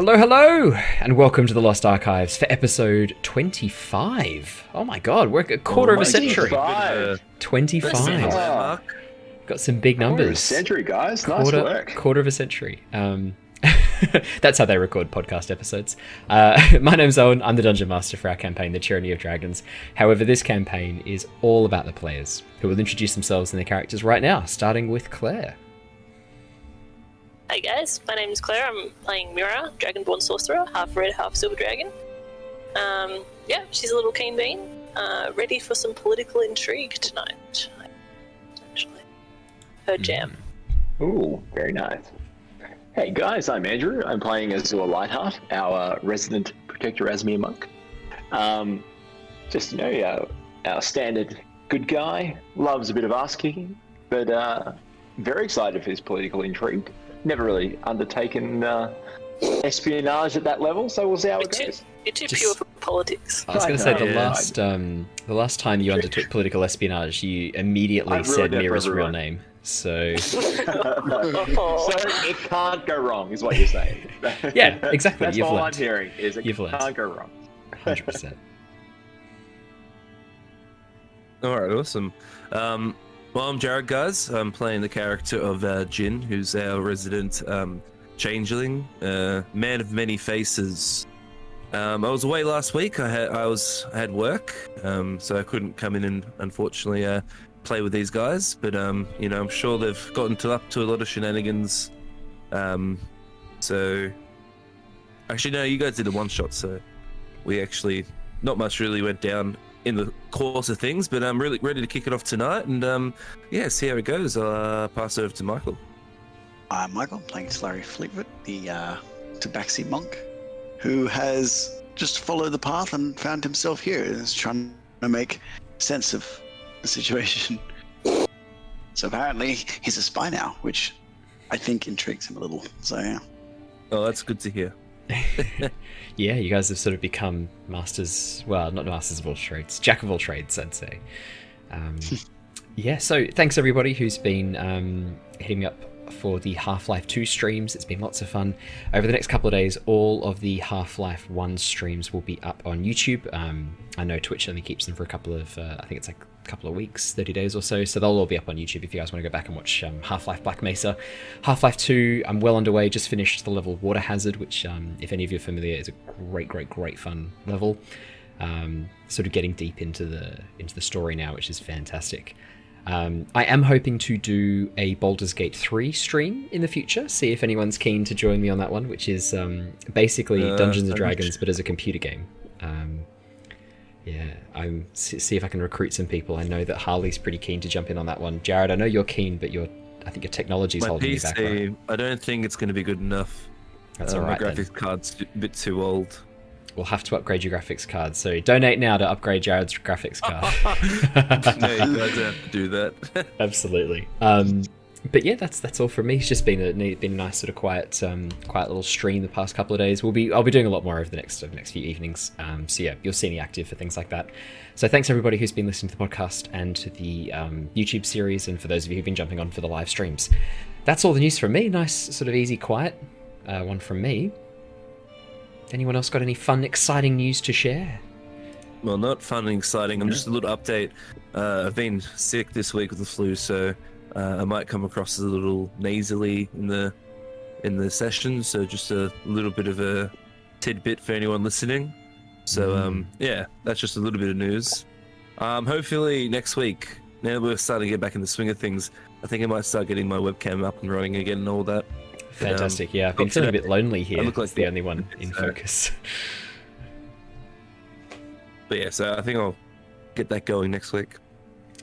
Hello, and welcome to the Lost Archives for episode 25. Oh my god, we're a quarter of a century. 25. Got some big numbers. Quarter of a century, guys. Nice work. Quarter of a century. That's how they record podcast episodes. My name's Owen. I'm the Dungeon Master for our campaign, The Tyranny of Dragons. However, this campaign is all about the players, who will introduce themselves and their characters right now, starting with Claire. Hey guys, my name is Claire. I'm playing Mira, Dragonborn Sorcerer, half red, half silver dragon. Yeah, she's a little keen bean, ready for some political intrigue tonight. Actually, her jam. Ooh, very nice. Hey guys, I'm Andrew. I'm playing Azure Lightheart, our resident protector Aasimar Monk. Just, our standard good guy, loves a bit of ass kicking, but very excited for this political intrigue. Never really undertaken espionage at that level, so we'll see how it goes. You're too pure for politics. I was going to say, the last time you undertook political espionage, you immediately said Mira's real name. So... so it can't go wrong, is what you're saying. Yeah, exactly. That's You've all learned. I'm hearing, is it You've can't learned. go wrong. 100%. Alright, awesome. Well, I'm Jared, guys. I'm playing the character of Jin, who's our resident changeling, man of many faces. I was away last week. I had work, so I couldn't come in and unfortunately play with these guys. But I'm sure they've gotten up to a lot of shenanigans. So actually, no, you guys did a one shot, so we actually not much really went down in the course of things, but I'm really ready to kick it off tonight, and see how it goes. I'll pass it over to Michael. I'm Michael, playing Talari Fleetwood, the Tabaxi Monk, who has just followed the path and found himself here and is trying to make sense of the situation. So apparently he's a spy now, which I think intrigues him a little. So yeah. Oh, that's good to hear. Yeah, you guys have sort of become masters, well, not masters of all trades, jack of all trades, I'd say. So thanks everybody who's been hitting me up for the Half-Life 2 streams. It's been lots of fun. Over the next couple of days, all of the Half-Life 1 streams will be up on YouTube. I know Twitch only keeps them for a couple of, I think it's like a couple of weeks, 30 days or so, so they'll all be up on YouTube if you guys want to go back and watch Half-Life Black Mesa. Half-Life 2, I'm well underway, just finished the level Water Hazard, which, if any of you are familiar, is a great fun level. Sort of getting deep into the story now, which is fantastic. I am hoping to do a Baldur's Gate 3 stream in the future, see if anyone's keen to join me on that one, which is basically Dungeons & Dragons, but as a computer game. I'm see if I can recruit some people. I know that Harley's pretty keen to jump in on that one. Jared, I know you're keen, but I think your technology's holding you back. Right? I don't think it's going to be good enough. That's all right. My graphics card's a bit too old. We'll have to upgrade your graphics card. So donate now to upgrade Jared's graphics card. No, you guys have to do that. Absolutely. But yeah, that's all from me. It's just been a nice sort of quiet little stream the past couple of days. I'll be doing a lot more over the next few evenings. So yeah, you'll see me active for things like that. So thanks everybody who's been listening to the podcast and to the YouTube series, and for those of you who've been jumping on for the live streams. That's all the news from me. Nice sort of easy, quiet one from me. Anyone else got any fun, exciting news to share? Well, not fun and exciting. I'm just a little update. I've been sick this week with the flu, so I might come across a little nasally in the session. So just a little bit of a tidbit for anyone listening. So that's just a little bit of news. Hopefully next week, now that we're starting to get back in the swing of things, I think I might start getting my webcam up and running again and all that. Fantastic, yeah. I've been feeling a bit lonely here. I look like the only one in focus. But yeah, so I think I'll get that going next week.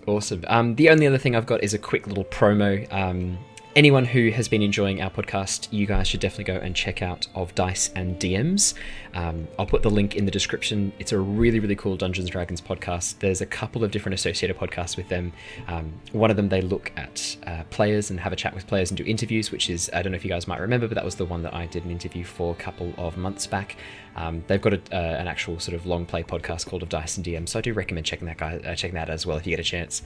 Awesome. The only other thing I've got is a quick little promo. Anyone who has been enjoying our podcast, you guys should definitely go and check out Of Dice and DMs. I'll put the link in the description. It's a really cool Dungeons & Dragons podcast. There's a couple of different associated podcasts with them. One of them, they look at players and have a chat with players and do interviews, which is, I don't know if you guys might remember, but that was the one that I did an interview for a couple of months back. They've got an actual sort of long play podcast called Of Dice and DMs, so I do recommend checking that out as well if you get a chance.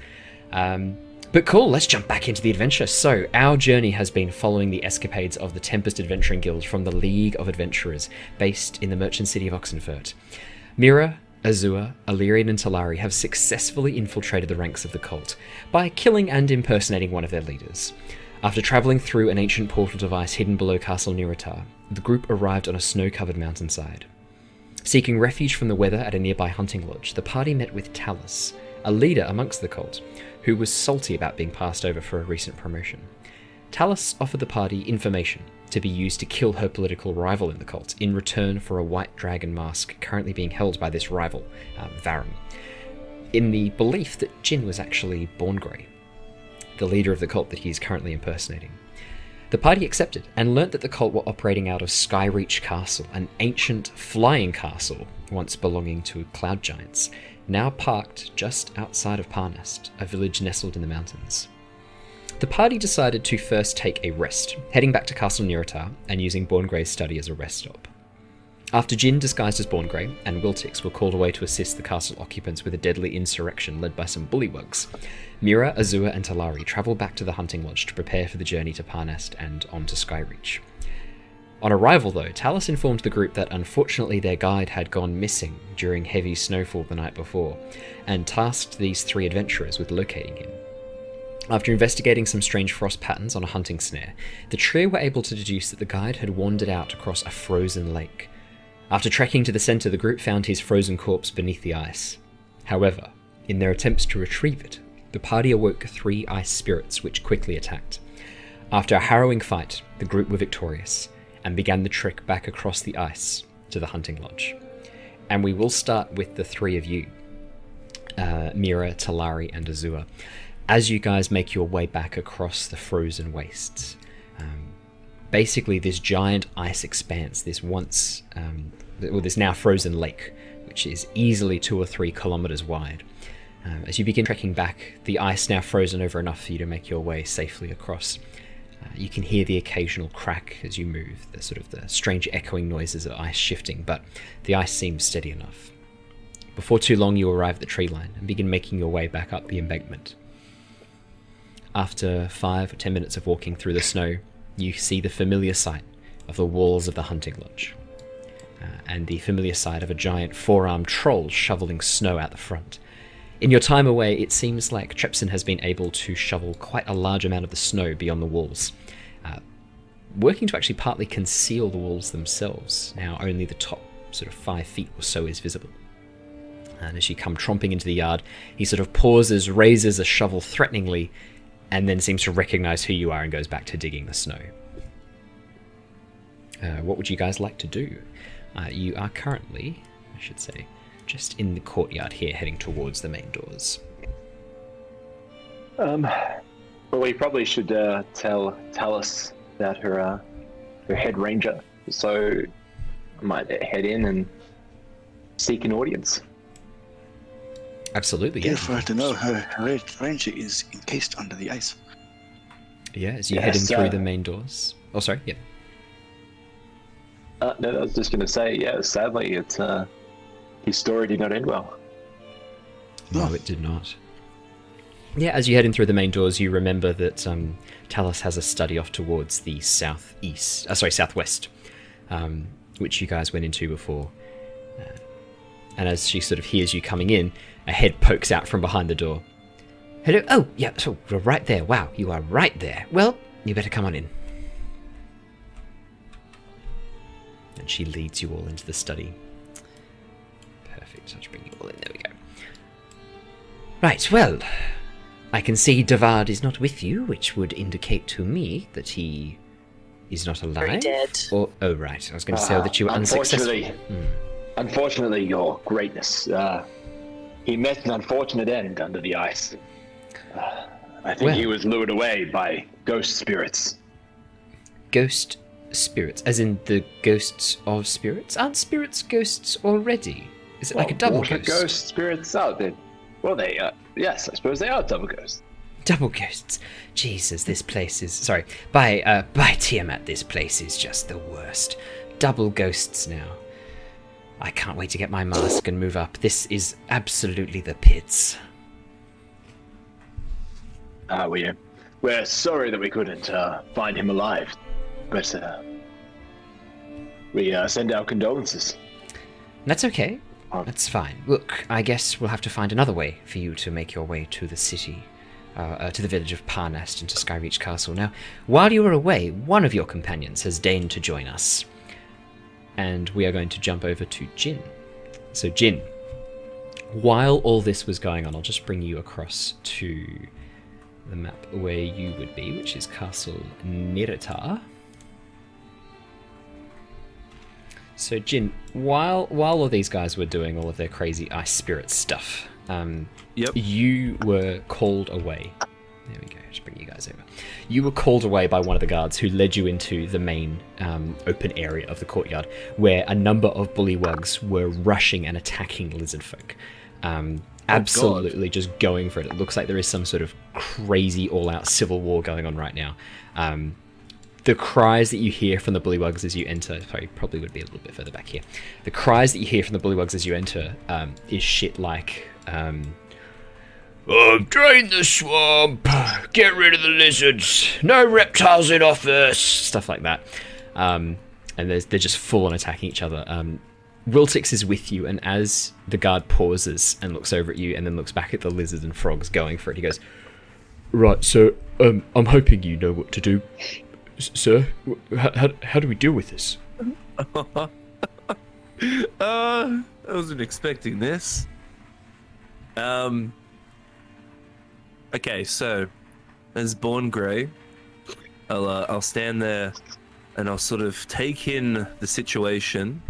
But cool, let's jump back into the adventure. So, our journey has been following the escapades of the Tempest Adventuring Guild from the League of Adventurers, based in the merchant city of Oxenfurt. Mira, Azure, Alerian and Talari have successfully infiltrated the ranks of the cult by killing and impersonating one of their leaders. After travelling through an ancient portal device hidden below Castle Niratar, the group arrived on a snow-covered mountainside. Seeking refuge from the weather at a nearby hunting lodge, the party met with Talus, a leader amongst the cult, who was salty about being passed over for a recent promotion. Talus offered the party information to be used to kill her political rival in the cult in return for a white dragon mask currently being held by this rival, Varum, in the belief that Jin was actually Born Grey, the leader of the cult that he is currently impersonating. The party accepted and learnt that the cult were operating out of Skyreach Castle, an ancient flying castle once belonging to cloud giants, now parked just outside of Parnast, a village nestled in the mountains. The party decided to first take a rest, heading back to Castle Niratar and using Born Grey's study as a rest stop. After Jin, disguised as Born Grey, and Wiltix were called away to assist the castle occupants with a deadly insurrection led by some bullywugs, Mira, Azure and Talari travel back to the hunting lodge to prepare for the journey to Parnast and on to Skyreach. On arrival though, Talus informed the group that unfortunately their guide had gone missing during heavy snowfall the night before, and tasked these three adventurers with locating him. After investigating some strange frost patterns on a hunting snare, the trio were able to deduce that the guide had wandered out across a frozen lake. After trekking to the centre, the group found his frozen corpse beneath the ice. However, in their attempts to retrieve it, the party awoke 3 ice spirits which quickly attacked. After a harrowing fight, the group were victorious, and began the trek back across the ice to the hunting lodge. And we will start with the 3 of you, Mira, Talari and Azure, as you guys make your way back across the frozen wastes. Basically this giant ice expanse, this now frozen lake, which is easily 2 or 3 kilometers wide. As you begin trekking back, the ice now frozen over enough for you to make your way safely across. You can hear the occasional crack as you move, the strange echoing noises of ice shifting, but the ice seems steady enough. Before too long you arrive at the tree line and begin making your way back up the embankment. After 5 or 10 minutes of walking through the snow, you see the familiar sight of the walls of the hunting lodge, and the familiar sight of a giant 4-armed troll shoveling snow out the front. In your time away, it seems like Trepson has been able to shovel quite a large amount of the snow beyond the walls, working to actually partly conceal the walls themselves. Now only the top 5 feet or so is visible. And as you come tromping into the yard, he pauses, raises a shovel threateningly, and then seems to recognize who you are and goes back to digging the snow. What would you guys like to do? You are currently, I should say, just in the courtyard here, heading towards the main doors. Well, we probably should tell Talus about her head ranger, so I might head in and seek an audience. Absolutely, yeah. Yeah, for her to know her head ranger is encased under the ice. Yeah, as you head in through the main doors. Oh, sorry, yeah. No, I was just going to say, yeah, sadly, his story did not end well. No, it did not. Yeah, as you head in through the main doors, you remember that Talus has a study off towards the southwest, which you guys went into before. And as she hears you coming in, a head pokes out from behind the door. Hello? Oh, yeah, so you're right there. Wow, you are right there. Well, you better come on in. And she leads you all into the study. Perfect, I'll just bring you all in. There we go. Right, well, I can see Davad is not with you, which would indicate to me that he is not alive. Very dead. Or, oh, right, I was going to say that you were unsuccessful. Unfortunately, your greatness, he met an unfortunate end under the ice. I think he was lured away by ghost spirits. Ghost spirits? As in the ghosts of spirits? Aren't spirits ghosts already? Is it like a double ghost? Ghost spirits out there. Well, yes, I suppose they are double ghosts. Double ghosts. Jesus, this place is... Sorry, by Tiamat, this place is just the worst. Double ghosts now. I can't wait to get my mask and move up. This is absolutely the pits. We're sorry that we couldn't find him alive, but we send our condolences. That's okay. That's fine. Look, I guess we'll have to find another way for you to make your way to the city, to the village of Parnast and to Skyreach Castle. Now, while you are away, one of your companions has deigned to join us. And we are going to jump over to Jin. So, Jin, while all this was going on, I'll just bring you across to the map where you would be, which is Castle Niratar. So, Jin, while all these guys were doing all of their crazy ice spirit stuff, you were called away. There we go, just bring you guys over. You were called away by one of the guards who led you into the main open area of the courtyard, where a number of bullywugs were rushing and attacking lizard folk. Absolutely just going for it. It looks like there is some sort of crazy all-out civil war going on right now. The cries that you hear from the bullywugs as you enter, probably would be a little bit further back here. The cries that you hear from the bullywugs as you enter is shit like, drain the swamp, get rid of the lizards, no reptiles in office, stuff like that. And they're just full on attacking each other. Wiltix is with you, and as the guard pauses and looks over at you and then looks back at the lizards and frogs going for it, he goes, "Right, so I'm hoping you know what to do. Sir, how do we deal with this?" I wasn't expecting this. Okay, so as Born Grey, I'll stand there and I'll sort of take in the situation.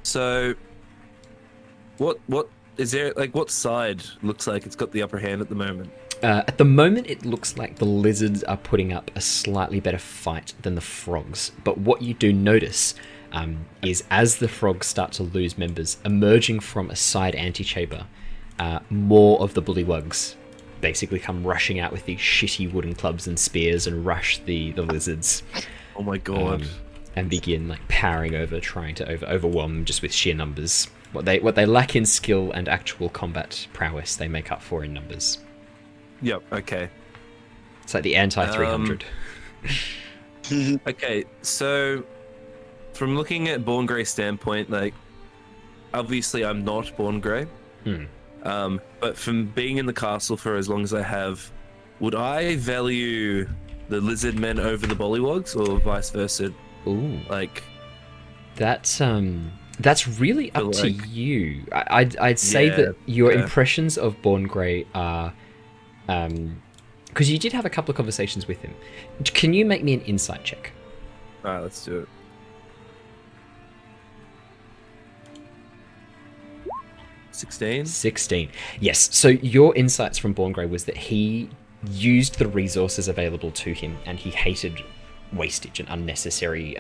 So, what is there? Like, what side looks like it's got the upper hand at the moment? At the moment, it looks like the lizards are putting up a slightly better fight than the frogs. But what you do notice is as the frogs start to lose members, emerging from a side antechamber, more of the bullywugs basically come rushing out with these shitty wooden clubs and spears and rush the lizards. Oh my god. And begin like powering over, trying to overwhelm them just with sheer numbers. What they lack in skill and actual combat prowess, they make up for in numbers. Yep, okay. It's like the anti-300. Okay, so from looking at Born Grey's standpoint, like, obviously I'm not Born Grey. But from being in the castle for as long as I have, would I value the lizard men over the bullywugs or vice versa? Ooh. Like, that's really up to you. I'd say that your impressions of Born Grey are, because you did have a couple of conversations with him. Can you make me an insight check? All right, let's do it. 16. Yes. So your insights from Born Grey was that he used the resources available to him, and he hated wastage and unnecessary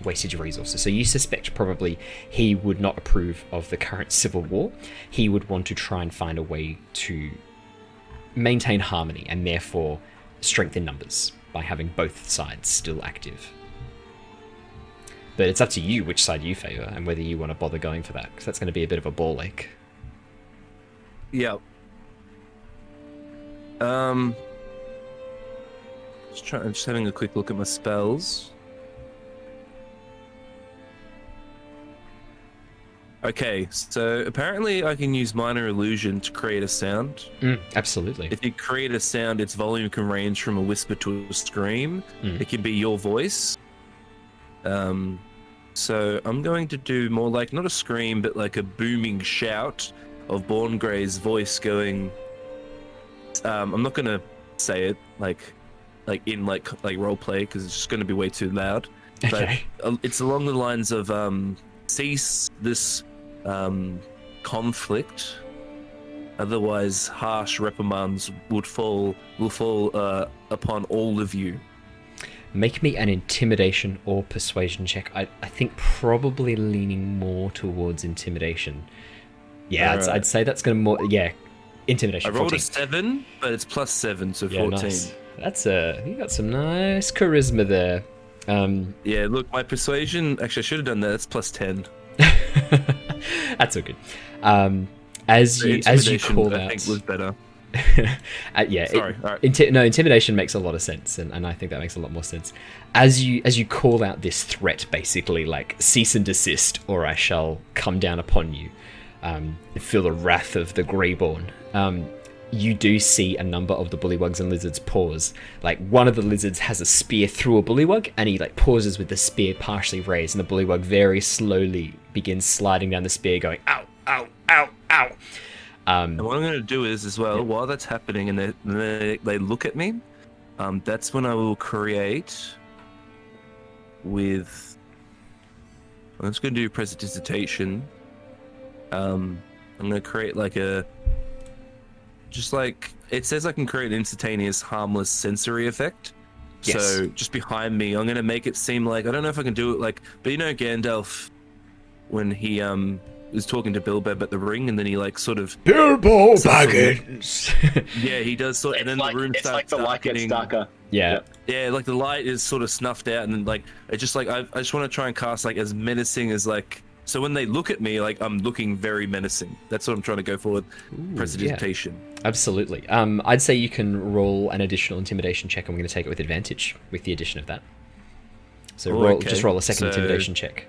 wastage of resources. So you suspect probably he would not approve of the current civil war. He would want to try and find a way to maintain harmony and therefore strengthen numbers by having both sides still active. But it's up to you which side you favour and whether you want to bother going for that, because that's going to be a bit of a ball ache. Yeah. Just having a quick look at my spells. Okay, so apparently I can use Minor Illusion to create a sound. Absolutely. If you create a sound, its volume can range from a whisper to a scream. It can be your voice. So I'm going to do more like, not a scream, but like a booming shout of Born Grey's voice going... I'm not going to say it like in roleplay, because it's just going to be way too loud. Okay. But it's along the lines of cease this conflict, otherwise harsh reprimands will fall upon all of you. Make me an intimidation or persuasion check. I think probably leaning more towards intimidation. Yeah, Right. I'd say that's going to more... Yeah, intimidation. I rolled 14. a 7, but it's +7, so Yeah, 14. nice. That's you got some nice charisma there. Yeah, look, my persuasion... Actually, I should have done that. It's +10. That's all good. As you Intimidation, call I out... think was better. Yeah. Sorry. All right. Intimidation makes a lot of sense, and I think that makes a lot more sense. As you call out this threat, basically like cease and desist, or I shall come down upon you. Feel the wrath of the Greyborn. You do see a number of the bullywugs and lizards pause. Like one of the lizards has a spear through a bullywug, and he like pauses with the spear partially raised, and the bullywug very slowly begins sliding down the spear, going ow, ow, ow, ow. And what I'm going to do is, as well, while that's happening, and they look at me, that's when I will create with. I'm just going to do prestidigitation. I'm going to create like just like it says I can create an instantaneous harmless sensory effect. Yes. So just behind me, I'm going to make it seem like, I don't know if I can do it like, but you know Gandalf when he is talking to Bilbo about the ring, and then he like sort of Bilbo Baggins. Yeah, he does sort, and then like, the room it's starts like the light gets darker. Yeah. Yeah, like the light is sort of snuffed out, and then like it just like I just want to try and cast like as menacing as like. So when they look at me, like I'm looking very menacing. That's what I'm trying to go for with prestidigitation. Yeah. Absolutely. I'd say you can roll an additional intimidation check, and we're going to take it with advantage with the addition of that. So just roll a second intimidation check.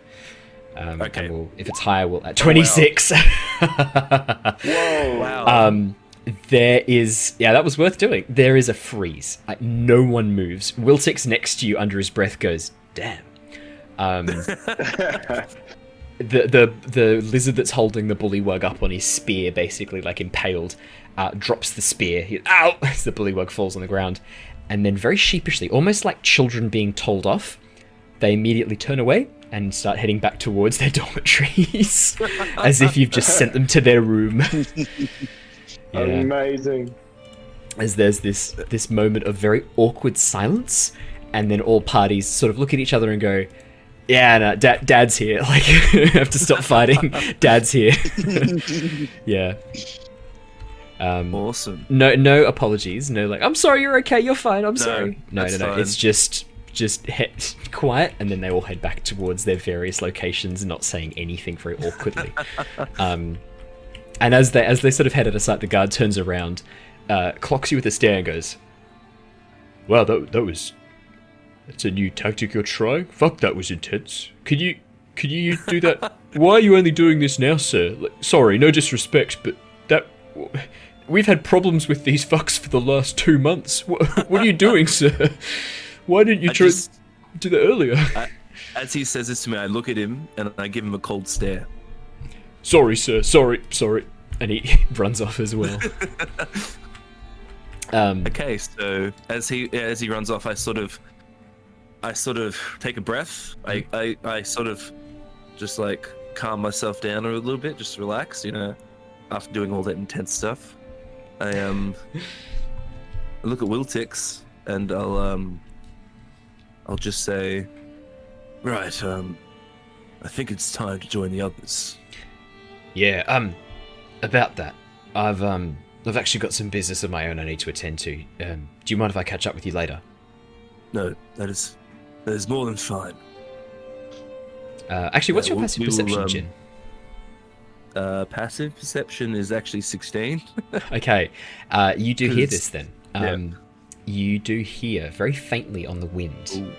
Okay. And if it's higher, we'll at 26. Whoa! Wow. There is, that was worth doing. There is a freeze. No one moves. Wiltix next to you under his breath goes, damn. The lizard that's holding the bullywug up on his spear, basically like impaled, drops the spear. Ow! As the bullywug falls on the ground. And then very sheepishly, almost like children being told off, they immediately turn away and start heading back towards their dormitories. As if you've just sent them to their room. Yeah. Amazing. As there's this moment of very awkward silence, and then all parties sort of look at each other and go, yeah, no, Dad's here. Like, have to stop fighting. Dad's here. Yeah. Awesome. No apologies. No, like, I'm sorry, you're okay, you're fine, I'm sorry. No. Fine. It's just quiet, and then they all head back towards their various locations, not saying anything very awkwardly. And as they sort of head out of sight, the guard turns around, clocks you with a stare, and goes, "Wow, that's a new tactic you're trying. Fuck, that was intense. Could you do that? Why are you only doing this now, sir? Like, sorry, no disrespect, but we've had problems with these fucks for the last 2 months. What are you doing, sir? Why didn't you try to do that earlier?" As he says this to me, I look at him and I give him a cold stare. Sorry, sir. Sorry. And he runs off as well. Okay, so as he runs off, I sort of take a breath. I sort of just like calm myself down a little bit, just relax, after doing all that intense stuff. I look at Wiltix and I'll just say, right, I think it's time to join the others. Yeah, about that, I've actually got some business of my own I need to attend to. Do you mind if I catch up with you later? No, that is more than fine. Actually, what's your passive perception, Jin? Passive perception is actually 16. Okay, you do hear this then. You do hear very faintly on the wind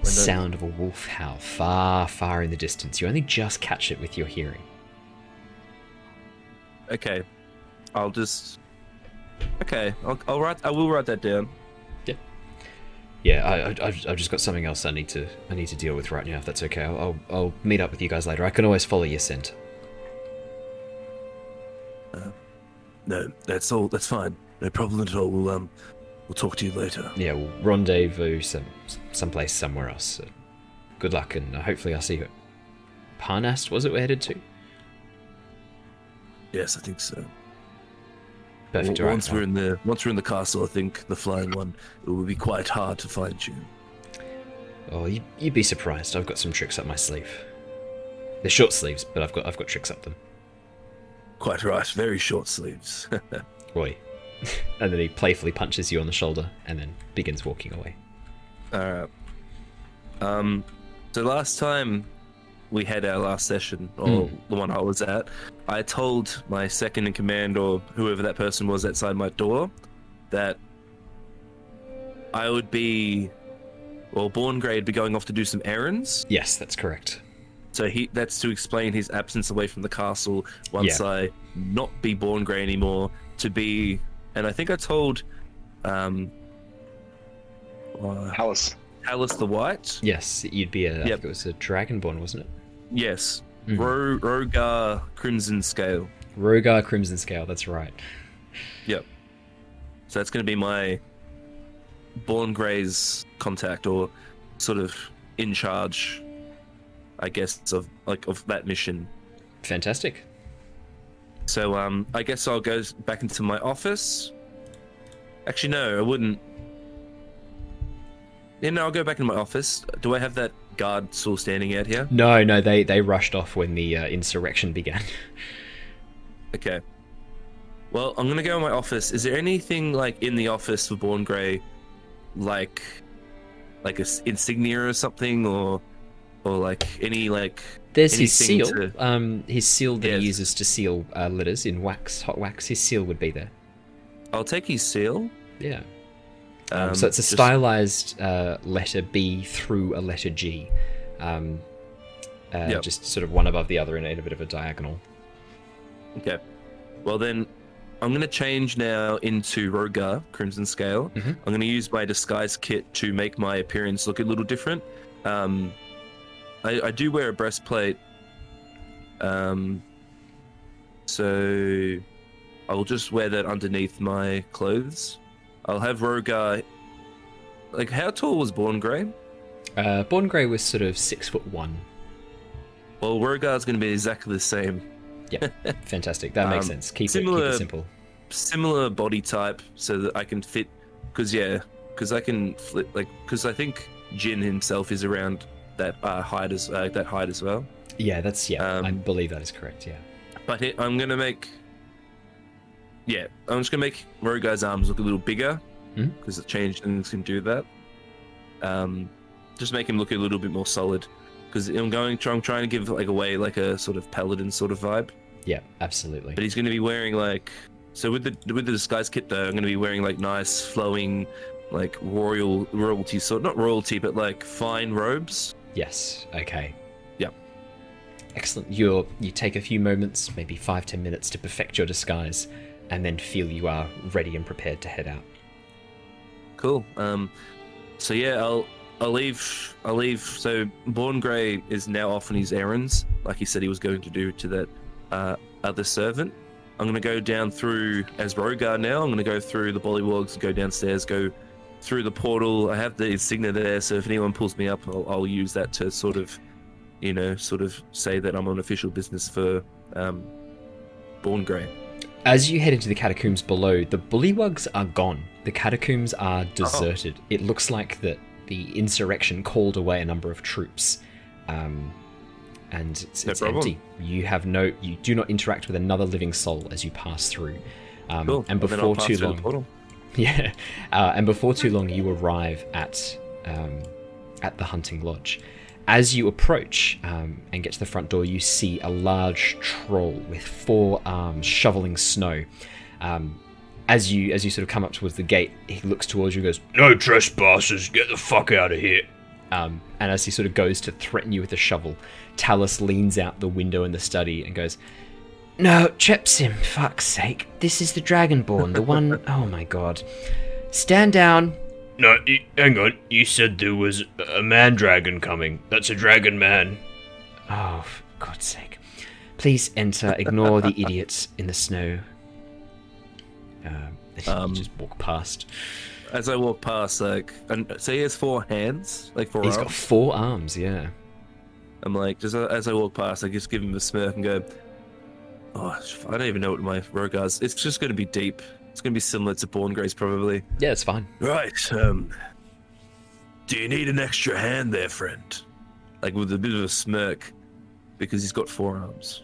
the sound of a wolf howl far, far in the distance. You only just catch it with your hearing. Okay, I will write that down. Yeah, I've just got something else I need to deal with right now. If that's okay, I'll meet up with you guys later. I can always follow your scent. No, that's all. That's fine. No problem at all. We'll talk to you later. Yeah, we'll rendezvous someplace somewhere else. So good luck, and hopefully I'll see you at Parnast. Was it we're headed to? Yes, I think so. Perfect. Once we're in the castle, I think the flying one, it will be quite hard to find you. Oh, you'd be surprised. I've got some tricks up my sleeve. They're short sleeves, but I've got tricks up them. Quite right. Very short sleeves. Oi. And then he playfully punches you on the shoulder and then begins walking away. Alright. So last time we had our last session, or the one I was at, I told my second in command, or whoever that person was outside my door, that I would be, well, Born Grey would be going off to do some errands. Yes, that's correct. So that's to explain his absence away from the castle once I not be Born Grey anymore, to be, and I think I told Hallis the White. Yes, you'd be I think it was a Dragonborn, wasn't it? Yes. Rogar Crimson Scale. Rogar Crimson Scale, that's right. Yep. So that's going to be my Born Grey's contact, or sort of in charge, I guess, of that mission. Fantastic. So I guess I'll go back into my office. Actually, no, I wouldn't. Yeah, no, I'll go back into my office. Do I have that guard still standing out here? No, they rushed off when the insurrection began. Okay. Well, I'm gonna go in my office. Is there anything like in the office for Born Grey, like a insignia or something, or like any like? There's his anything seal. His seal that Yes. he uses to seal letters in wax, hot wax. His seal would be there. I'll take his seal. Yeah. So it's a just- stylized letter B through a letter G. Yep. Just sort of one above the other in a bit of a diagonal. Okay. Well then, I'm gonna change now into Rogar Crimson Scale. Mhm. I'm gonna use my disguise kit to make my appearance look a little different. I do wear a breastplate. So I'll just wear that underneath my clothes. I'll have Rogar. Like, how tall was Born Grey? Born Grey was sort of 6'1". Well, Rogar's going to be exactly the same. Yeah, fantastic. That makes sense. Keep similar- it simple. Similar body type, so that I can fit. Because I can flip. Because I think Jin himself is around that height as well. Yeah, I believe that is correct. Yeah. But I'm gonna make. Yeah, I'm just gonna make Rogar's arms look a little bigger because the change things can do that. Just make him look a little bit more solid, because I'm trying to give away a sort of paladin sort of vibe. Yeah, absolutely. But he's going to be wearing with the disguise kit though, I'm going to be wearing nice flowing royalty sort, not royalty, but fine robes. Yes. Okay. Yep. Excellent. You take a few moments, maybe 5-10 minutes, to perfect your disguise, and then feel you are ready and prepared to head out. Cool. So yeah, I'll leave. So Born Grey is now off on his errands, like he said he was going to do to that other servant. I'm going to go down through as Rogar now. I'm going to go through the Bollywogs, go downstairs, go through the portal. I have the insignia there, so if anyone pulls me up, I'll use that to sort of say that I'm on official business for Born Grey. As you head into the catacombs below, the bullywugs are gone. The catacombs are deserted. It looks like that the insurrection called away a number of troops, and it's empty. You do not interact with another living soul as you pass through. Cool. And Well, then I'll before pass too through the long, portal. yeah, and before too long, you arrive at the hunting lodge. As you approach and get to the front door, you see a large troll with 4 arms shoveling snow. As you sort of come up towards the gate, he looks towards you and goes, "No trespassers, get the fuck out of here." And as he sort of goes to threaten you with a shovel, Talus leans out the window in the study and goes, "No, Trepsim, fuck's sake. This is the Dragonborn, the one... Oh my god. Stand down." No, hang on. You said there was a man dragon coming. That's a dragon man. Oh, for God's sake. Please enter. Ignore the idiots in the snow. You just walk past. As I walk past, so he has 4 hands, 4 He's arms. got 4 arms, yeah. I'm just as I walk past, I just give him a smirk and go, "Oh, I don't even know what my Rogar's. It's just going to be deep. It's going to be similar to Born Grey's probably." Yeah, it's fine. Right. Do you need an extra hand there, friend? With a bit of a smirk, because he's got 4 arms.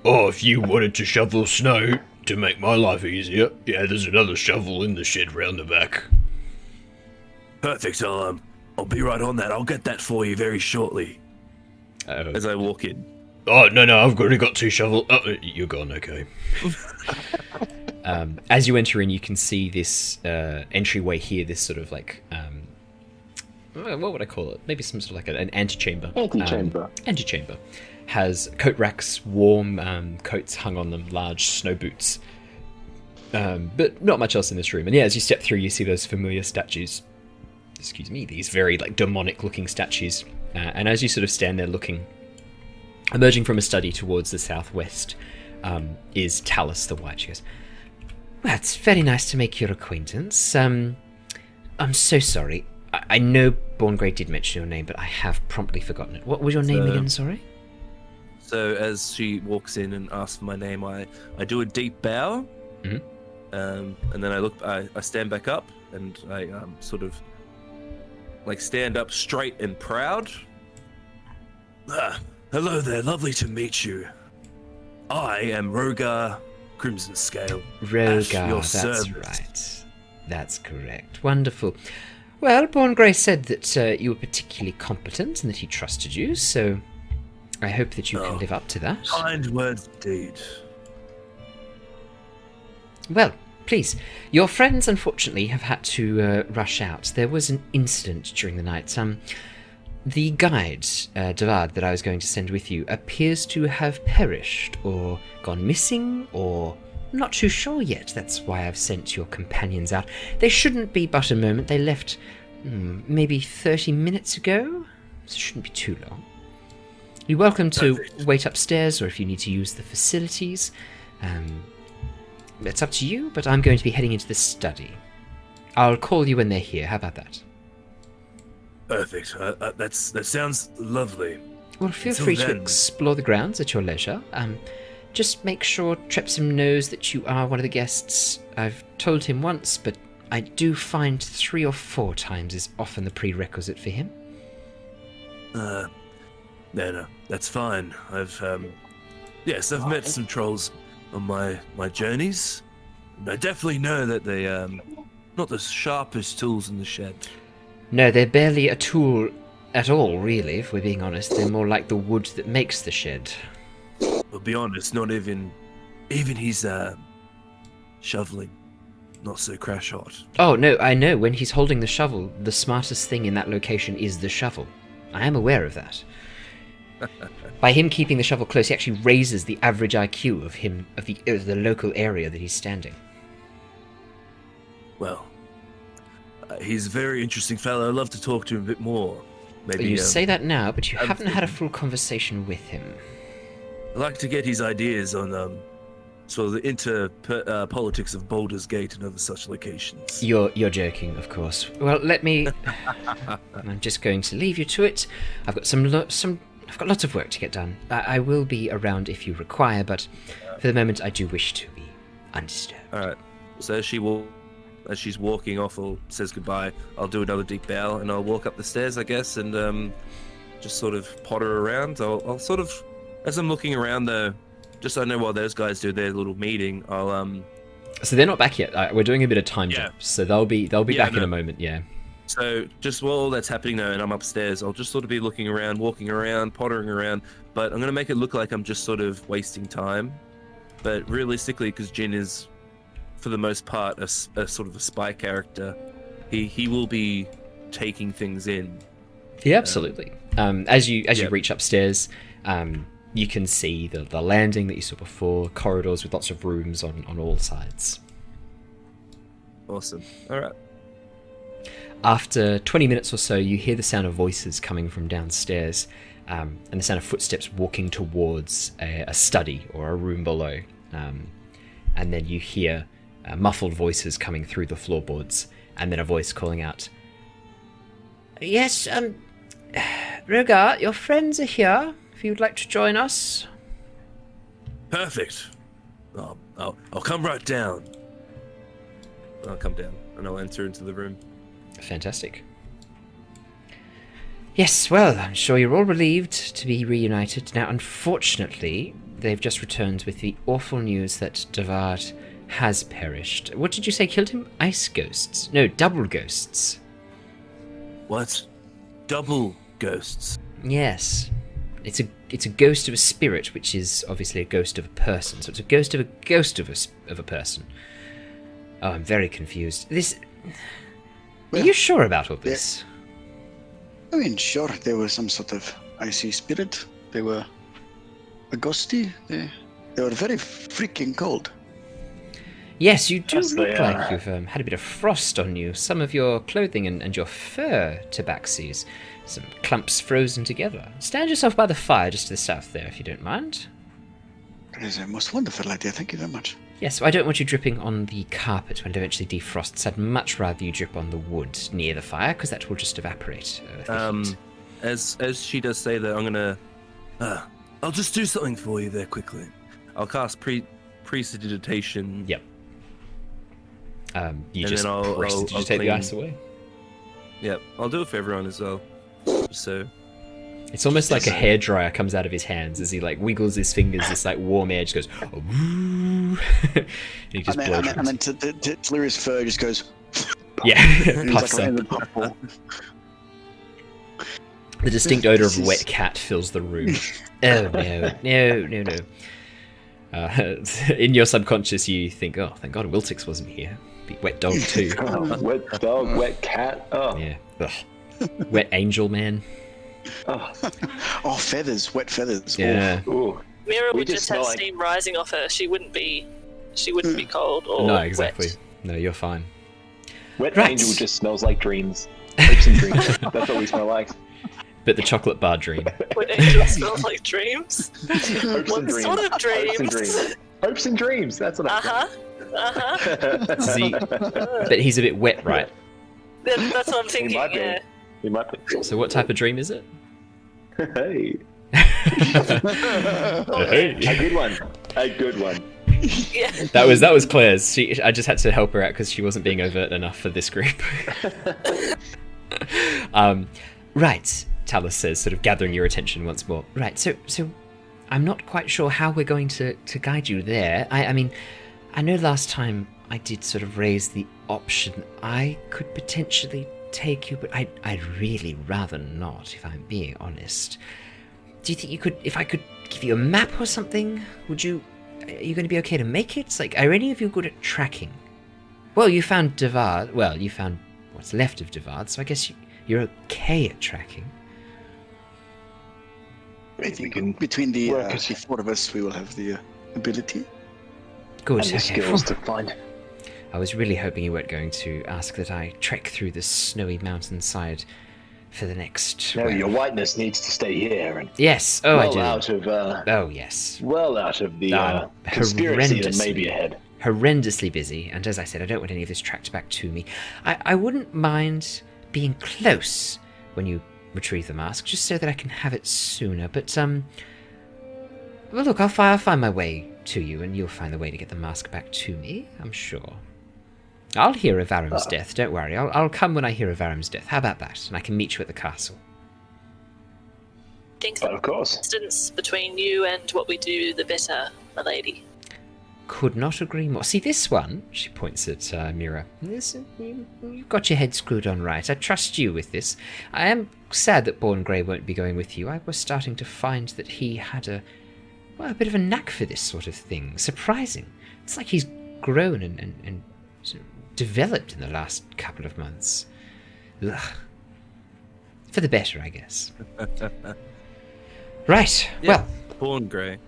Oh, if you wanted to shovel snow to make my life easier, yeah, there's another shovel in the shed round the back. Perfect. I'll be right on that. I'll get that for you very shortly. as I walk in. Oh, no, I've already got 2 shovels. Oh, you're gone, okay. As you enter in, you can see this entryway here, this sort of like, what would I call it? Maybe some sort of like an antechamber. Antechamber. Has coat racks, warm coats hung on them, large snow boots. But not much else in this room. And yeah, as you step through, you see those familiar statues. Excuse me, these very like demonic looking statues. And as you sort of stand there looking, emerging from a study towards the southwest, is Talus the White. She goes, "Well, it's very nice to make your acquaintance. I'm so sorry. I know Born Grey did mention your name, but I have promptly forgotten it. What was your name again, sorry?" So as she walks in and asks for my name, I do a deep bow. Mhm. And then I stand back up, and I sort of like stand up straight and proud. Hello there, lovely to meet you. I am Rogar Crimson Scale. Rogar, that's right. That's correct. Wonderful. Well, Born Grey said that you were particularly competent and that he trusted you, so I hope that you can live up to that. Kind words indeed. Well, please, your friends unfortunately have had to rush out. There was an incident during the night. The guide, Davad, that I was going to send with you, appears to have perished or gone missing, or I'm not too sure yet. That's why I've sent your companions out. They shouldn't be but a moment. They left maybe 30 minutes ago, so it shouldn't be too long. You're welcome to wait upstairs, or if you need to use the facilities. It's up to you, but I'm going to be heading into the study. I'll call you when they're here. How about that? Perfect. That sounds lovely. Well, feel free to explore the grounds at your leisure. Just make sure Trepsim knows that you are one of the guests. I've told him once, but I do find 3 or 4 times is often the prerequisite for him. No, that's fine. I've met some trolls on my journeys. And I definitely know that they not the sharpest tools in the shed. No, they're barely a tool at all, really, if we're being honest. They're more like the wood that makes the shed. I'll be honest, not even his shoveling, not so crash hot. Oh, no, I know. When he's holding the shovel, the smartest thing in that location is the shovel. I am aware of that. By him keeping the shovel close, he actually raises the average IQ of the local area that he's standing. Well, he's a very interesting fellow. I'd love to talk to him a bit more. Maybe you say that now, but you haven't had a full conversation with him. I'd like to get his ideas on sort of the politics of Baldur's Gate and other such locations. You're joking, of course. Well, let me. I'm just going to leave you to it. I've got lots of work to get done. I will be around if you require, but for the moment, I do wish to be undisturbed. All right. So as she's walking off or says goodbye, I'll do another deep bow and I'll walk up the stairs, I guess, and just sort of potter around. I'll sort of, as I'm looking around though, just so I know while those guys do their little meeting, I'll So they're not back yet. We're doing a bit of time jump, so they'll be back in a moment. Yeah. So just while all that's happening though, and I'm upstairs, I'll just sort of be looking around, walking around, pottering around, but I'm going to make it look like I'm just sort of wasting time. But realistically, because Jin is, for the most part, a sort of a spy character, he will be taking things in. Yeah, absolutely. As you reach upstairs, you can see the landing that you saw before, corridors with lots of rooms on all sides. Awesome. All right. After 20 minutes or so, you hear the sound of voices coming from downstairs, and the sound of footsteps walking towards a study or a room below. And then you hear muffled voices coming through the floorboards, and then a voice calling out, "Yes, Rogar, your friends are here, if you'd like to join us." Perfect. I'll come right down. I'll come down, and I'll enter into the room. Fantastic. Yes, well, I'm sure you're all relieved to be reunited. Now, unfortunately, they've just returned with the awful news that Davad has perished. What did you say killed him? Ice ghosts? No, double ghosts. What? Double ghosts? Yes. it's a ghost of a spirit, which is obviously a ghost of a person. So it's a ghost of a ghost of a person. Oh, I'm very confused. Are you sure about all this? I mean, sure, they were some sort of icy spirit. They were a ghosty. They were very freaking cold. Yes, you do Yes, they look like are. you've had a bit of frost on you. Some of your clothing and your fur, Tabaxis. Some clumps frozen together. Stand yourself by the fire just to the south there, if you don't mind. That is a most wonderful idea. Thank you very much. Yes, I don't want you dripping on the carpet when it eventually defrosts. I'd much rather you drip on the wood near the fire, because that will just evaporate. The heat. As she does say that, I'm gonna. I'll just do something for you there quickly. I'll cast prestidigitation. Yep. You And just then I'll prestidigitate the clean- ice away. Yep, I'll do it for everyone as well. So It's almost like a hairdryer comes out of his hands as he like wiggles his fingers. This like warm air just goes. Oh, woo. And he just blows. And then Talari's fur just goes. Yeah, and he's puffs like in up. the puffball. The distinct odor This of is- wet cat fills the room. Oh no. In your subconscious, you think, "Oh, thank God, Wiltix wasn't here. Be wet dog too." Oh, wet dog, wet cat. Oh, Yeah. Ugh. Wet angel man. oh. Oh, feathers, wet feathers. Yeah. Ooh. Mira We would just just have smell like- steam rising off her. She wouldn't be cold or No, exactly. wet. No, you're fine. Wet Right. angel just smells like dreams. Hopes and dreams. That's what we smell like. But the chocolate bar dream. Wet angel smells like dreams. Hopes What and dreams. sort of Hopes and dreams? dreams. Hopes and dreams. That's what I'm See, but he's a bit wet, right? That's what I'm He thinking. might be. Yeah. He might be. So what type of dream is it? Hey. Hey. A good one. A good one. Yeah. That was Claire's. I just had to help her out because she wasn't being overt enough for this group. Right, Talus says, sort of gathering your attention once more. Right, so I'm not quite sure how we're going to guide you there. I mean, I know last time I did sort of raise the option I could potentially take you, but I'd really rather not, if I'm being honest. Do you think you could, if I could give you a map or something, are you going to be okay to make it? Like, are any of you good at tracking? Well, you found Devard. Well, you found what's left of Devard, so I guess you're okay at tracking. I think between the work as- four of us, we will have the ability. Good. And the Okay. skills to find. I was really hoping you weren't going to ask that I trek through the snowy mountainside for the next. No, well, your whiteness needs to stay here and Yes. Oh, I well do. out of Oh, yes. the conspiracy that may be ahead. Horrendously busy, and as I said, I don't want any of this tracked back to me. I wouldn't mind being close when you retrieve the mask, just so that I can have it sooner. But well, look, I'll find my way to you, and you'll find the way to get the mask back to me, I'm sure. I'll hear of Aram's death. Don't worry. I'll come when I hear of Aram's death. How about that? And I can meet you at the castle. I think But the of course. distance between you and what we do, the better, my lady. Could not agree more. See, this one, she points at Mira. You've got your head screwed on right. I trust you with this. I am sad that Born Grey won't be going with you. I was starting to find that he had a bit of a knack for this sort of thing. Surprising. It's like he's grown and sort of developed in the last couple of months. Ugh. For the better, I guess. Right. Yeah. Well. Born Grey.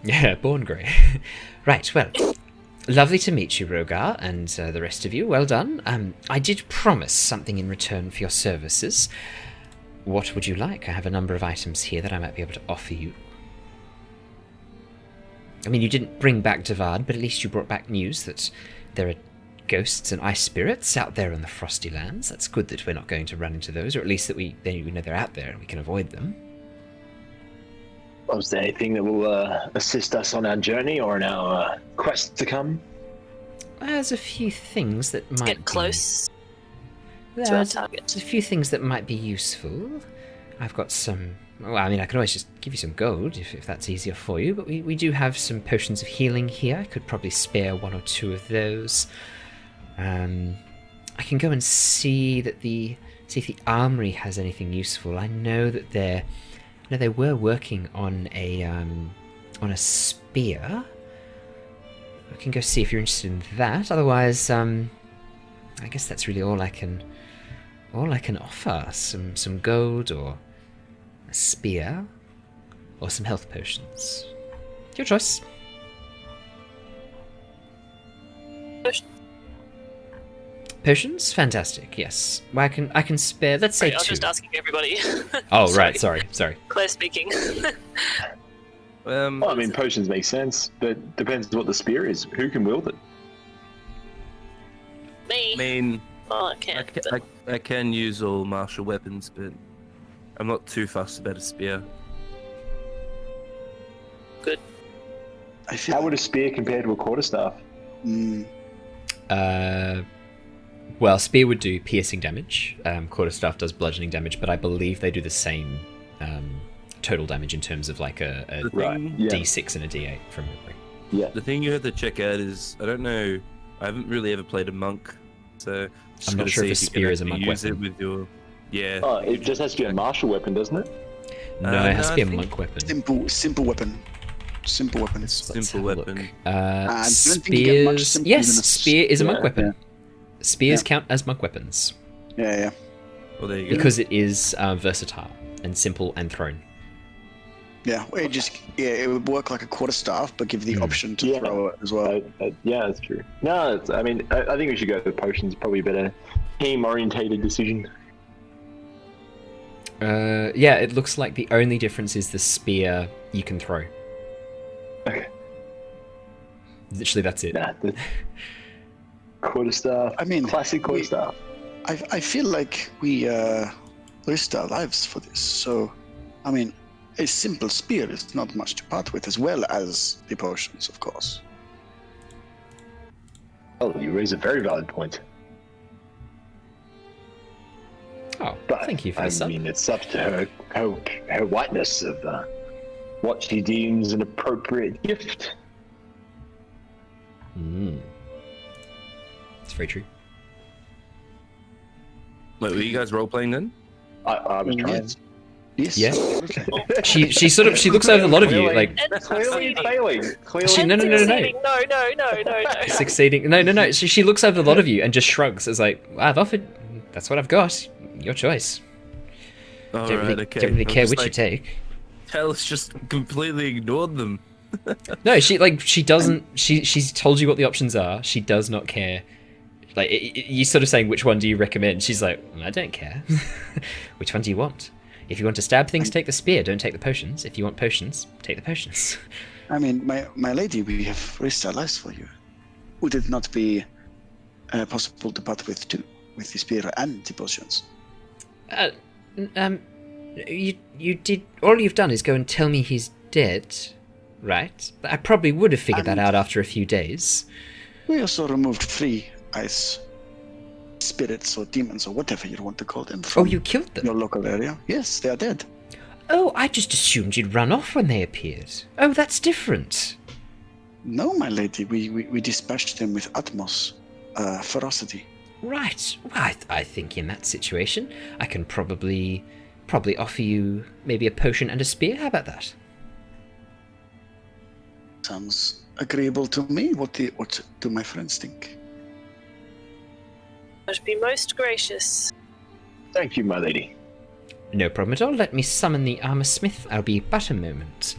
Yeah, Born Grey. Right, well, lovely to meet you, Rogar, and the rest of you. Well done. I did promise something in return for your services. What would you like? I have a number of items here that I might be able to offer you. I mean, you didn't bring back Devard, but at least you brought back news that there are ghosts and ice spirits out there on the frosty lands. That's good that we're not going to run into those, or at least that we know they're out there and we can avoid them. Was there anything that will assist us on our journey or in our quest to come? There's a few things that might Get close Be, to our there's target. a few things that might be useful. I've got some. Well, I mean, I could always just give you some gold if that's easier for you. But we do have some potions of healing here. I could probably spare one or two of those. I can go and see if the armory has anything useful. I know that their No, they were working on a spear. I can go see if you're interested in that. Otherwise, I guess that's really all I can offer. Some gold, or a spear, or some health potions. Your choice. Potions? Fantastic, yes. Well, I can spare, let's say I was 2. just asking everybody. Oh, right, sorry. Claire speaking. Well, I mean, potions make sense, but depends what the spear is. Who can wield it? Me. I mean, Oh, I can't. I can use all martial weapons, but I'm not too fussed about a spear. Good. I feel How would a spear compare to a quarterstaff? Well, spear would do piercing damage. Quarterstaff does bludgeoning damage, but I believe they do the same total damage in terms of like a The thing, Yeah. D6 and a D8 from memory. Yeah. the thing you have to check out is, I don't know, I haven't really ever played a monk, so just I'm not gotta sure see if a you can spear is a actually monk use weapon. it with your, yeah. Oh, it just has to be a martial weapon, doesn't it? No, Uh, it has no, to be I a think- monk weapon. simple weapon. Simple weapon. Let's Simple have a look. weapon. I don't think you get much Spears. simpler Yes, than a spear is a monk yeah, weapon. Spears Yeah. count as monk weapons Yeah. Well, there you go. because it is versatile and simple and thrown. Yeah, it would work like a quarterstaff, but give the option to Yeah. throw it as well. Yeah, that's true. No, I mean, I think we should go with potions. Probably a better team-orientated decision. Yeah, it looks like the only difference is the spear you can throw. Okay. Literally, that's it. Nah, the quarterstaff. I mean, classic quarterstaff. I feel like we risked our lives for this. So, I mean, a simple spear is not much to part with, as well as the potions, of course. Oh, you raise a very valid point. Oh, But thank you for I this. mean, it's up to her whiteness of what she deems an appropriate gift. It's very true. Wait, were you guys role playing then? I was trying. Yes. Yeah. absolutely. She looks over a lot of you, like And Clearly succeeding. failing. Clearly She- no. Succeeding. No. succeeding. No. She looks over a lot of you and just shrugs. It's like, I've offered. That's what I've got. Your choice. All Don't right, really, okay. don't really I'm care just which you like, take. Tal's just completely ignored them. No, she doesn't. She's told you what the options are. She does not care. Like you sort of saying, which one do you recommend? She's like, I don't care. Which one do you want? If you want to stab things, take the spear. Don't take the potions. If you want potions, take the potions. I mean, my lady, we have risked our lives for you. Would it not be possible to part with the spear and the potions? You did. All you've done is go and tell me he's dead, right? I probably would have figured that out after a few days. We also removed 3 ice spirits or demons or whatever you want to call them Oh, from you killed them? your local area. Yes, they are dead. Oh, I just assumed you'd run off when they appeared. Oh, that's different. No, my lady, we dispatched them with utmost ferocity. Right. Well, I think in that situation, I can probably offer you maybe a potion and a spear. How about that? Sounds agreeable to me. What do my friends think? I'd be most gracious. Thank you, my lady. No problem at all. Let me summon the armor smith. I'll be but a moment.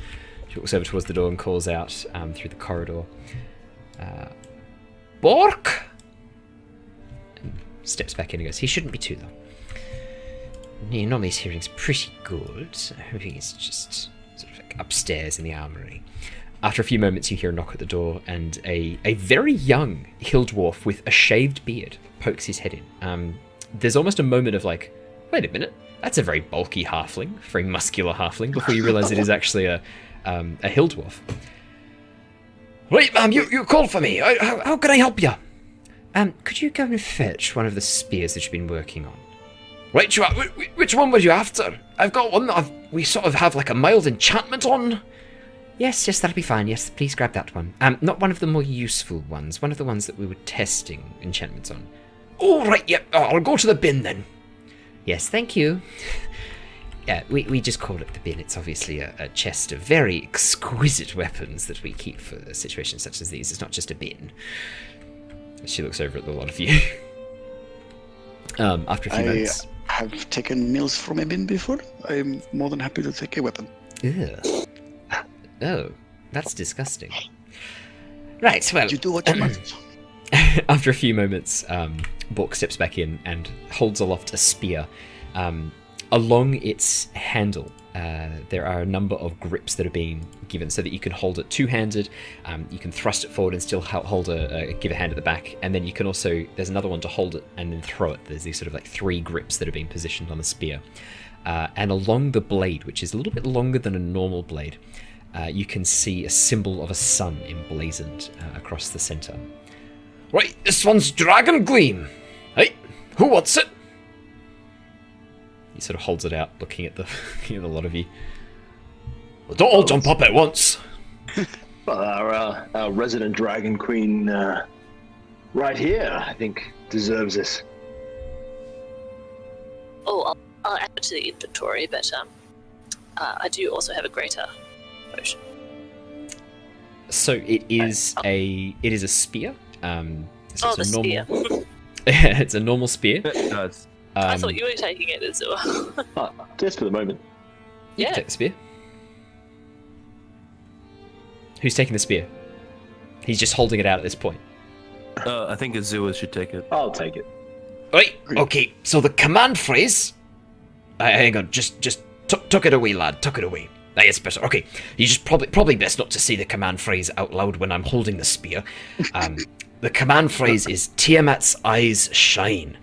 She walks over towards the door and calls out through the corridor. Bork! And steps back in and goes, he shouldn't be too long. Normally his hearing's pretty good. I hope he's just sort of like upstairs in the armory. After a few moments, you hear a knock at the door, and a very young hill dwarf with a shaved beard pokes his head in. There's almost a moment of like, wait a minute, that's a very bulky halfling, very muscular halfling, before you realise it is actually a hill dwarf. Right, ma'am, you called for me. How can I help you? Could you go and fetch one of the spears that you've been working on? Right, you are. Which one were you after? I've got one that we sort of have like a mild enchantment on. Yes, that'll be fine. Yes, please grab that one. Not one of the more useful ones. One of the ones that we were testing enchantments on. Oh, right, yep. I'll go to the bin then. Yes, thank you. Yeah, we just call it the bin. It's obviously a chest of very exquisite weapons that we keep for situations such as these. It's not just a bin. She looks over at the lot of you. After a few minutes. I have taken meals from a bin before. I'm more than happy to take a weapon. Ugh. Oh, that's disgusting. Right, well... You do what you must. After a few moments, Bork steps back in and holds aloft a spear. Along its handle, there are a number of grips that are being given so that you can hold it two-handed, you can thrust it forward and still give a hand at the back, and then you can also, there's another one to hold it and then throw it. There's these sort of like 3 grips that are being positioned on the spear. And along the blade, which is a little bit longer than a normal blade, you can see a symbol of a sun emblazoned across the center. Right, this one's Dragon Gleam. Hey, who wants it? He sort of holds it out, looking at the lot of you. Well, don't all jump up at once. Well, our resident Dragon Queen right here, I think, deserves this. Oh, I'll add it to the inventory, but I do also have a greater potion. So it is a spear. So the normal, spear. It's a normal spear. I thought you were taking it as well. Just for the moment. You can take the spear. Who's taking the spear? He's just holding it out at this point. I think Azure should take it. I'll take it. Right, okay, so the command phrase... hang on, just tuck it away, lad, tuck it away. It's better. Okay, you just probably best not to say the command phrase out loud when I'm holding the spear. The command phrase is Tiamat's eyes shine,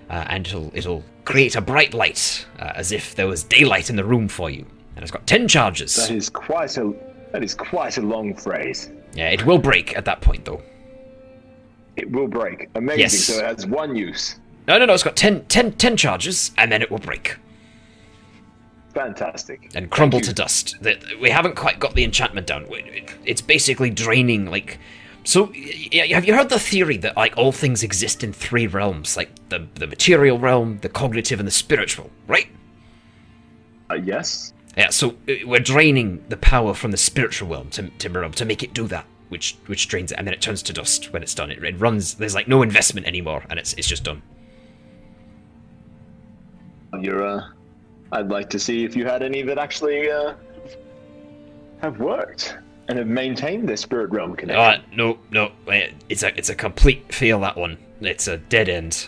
and it'll create a bright light, as if there was daylight in the room for you. And it's got 10 charges. That is quite a long phrase. Yeah, it will break at that point, though. It will break. Amazing. Yes. So it has one use. No, it's got 10 charges, and then it will break. Fantastic. And crumble to dust. We haven't quite got the enchantment down. It's basically draining, like... So, have you heard the theory that, like, all things exist in 3 realms? Like, the material realm, the cognitive, and the spiritual, right? Yes. Yeah, so we're draining the power from the spiritual realm to make it do that, which drains it, and then it turns to dust when it's done. It runs, there's, like, no investment anymore, and it's just done. I'd like to see if you had any that actually have worked and have maintained their spirit realm connection. No. It's a complete fail, that one. It's a dead end.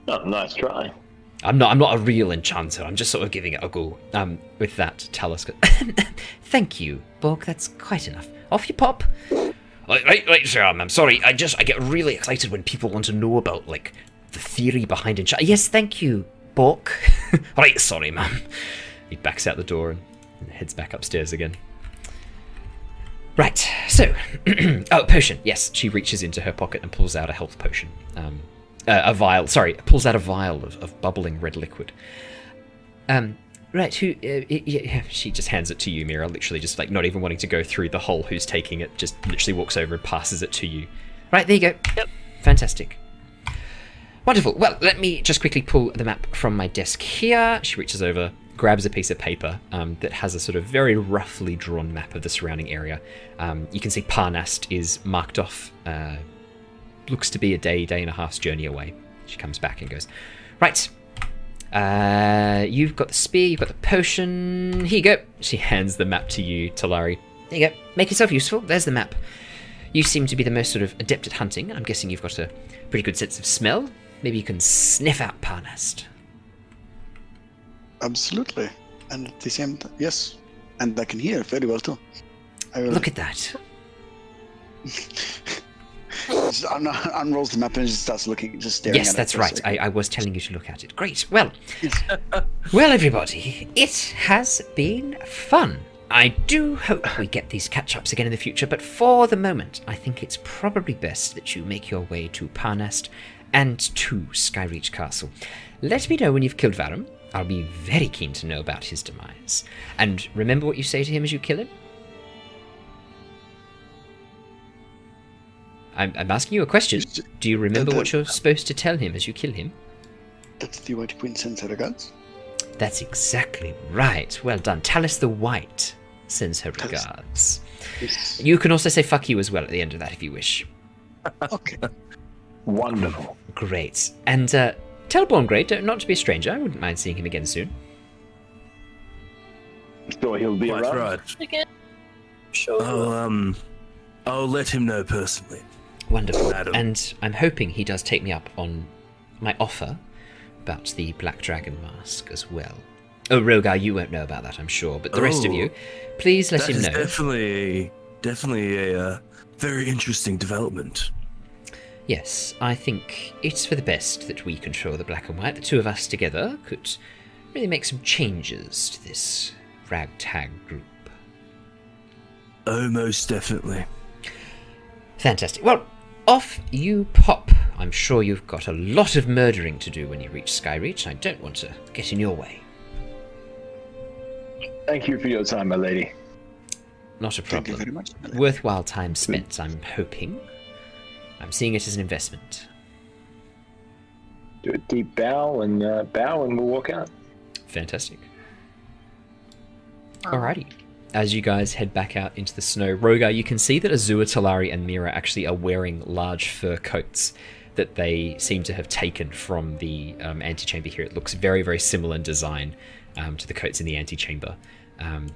Oh, nice try. I'm not a real enchanter. I'm just sort of giving it a go. With that, Talos goes, thank you, Bork. That's quite enough. Off you pop. Right, sir. I'm sorry. I get really excited when people want to know about, like, the theory behind enchantment. Yes, thank you, Bork. Right, sorry, ma'am. He backs out the door and heads back upstairs again. Right, so... potion. Yes, she reaches into her pocket and pulls out a health potion. Pulls out a vial of bubbling red liquid. Right, she just hands it to you, Mira, literally just, like, not even wanting to go through the whole who's taking it, just literally walks over and passes it to you. Right, there you go. Yep. Fantastic. Wonderful. Well, let me just quickly pull the map from my desk here. She reaches over, grabs a piece of paper that has a sort of very roughly drawn map of the surrounding area. You can see Parnast is marked off. Looks to be a day and a half's journey away. She comes back and goes, right, you've got the spear, you've got the potion. Here you go. She hands the map to you, Talari. There you go. Make yourself useful. There's the map. You seem to be the most sort of adept at hunting, and I'm guessing you've got a pretty good sense of smell. Maybe you can sniff out Parnast. Absolutely. And at the same time, yes. And I can hear very well too. Look at that. Just unrolls the map and just starts looking, just staring at it. Yes, that's right. I was telling you to look at it. Great. Well, Yes. well, everybody, it has been fun. I do hope we get these catch-ups again in the future, but for the moment, I think it's probably best that you make your way to Parnast and to Skyreach Castle. Let me know when you've killed Varum. I'll be very keen to know about his demise. And remember what you say to him as you kill him? I'm asking you a question. Do you remember what you're supposed to tell him as you kill him? That's the White Queen sends her regards. That's exactly right. Well done. Talis the White sends her regards. Yes. You can also say fuck you as well at the end of that if you wish. Okay. Wonderful. Great. And tell Born Great not to be a stranger. I wouldn't mind seeing him again soon. Sure, he'll be Quite around. right. Again. Sure. I'll let him know personally. Wonderful. Madam. And I'm hoping he does take me up on my offer about the Black Dragon Mask as well. Oh, Rogar, you won't know about that, I'm sure. But the rest of you, please let That him is know. definitely a very interesting development. Yes, I think it's for the best that we control the Black and White. The two of us together could really make some changes to this ragtag group. Oh, most definitely. Fantastic. Well, off you pop. I'm sure you've got a lot of murdering to do when you reach Skyreach. I don't want to get in your way. Thank you for your time, my lady. Not a Thank you very problem. much. Worthwhile time spent, I'm hoping. I'm seeing it as an investment. Do a deep bow and we'll walk out. Fantastic. Alrighty. As you guys head back out into the snow, Rogar, you can see that Azure, Talari, and Mira actually are wearing large fur coats that they seem to have taken from the antechamber here. It looks very, very similar in design to the coats in the antechamber. And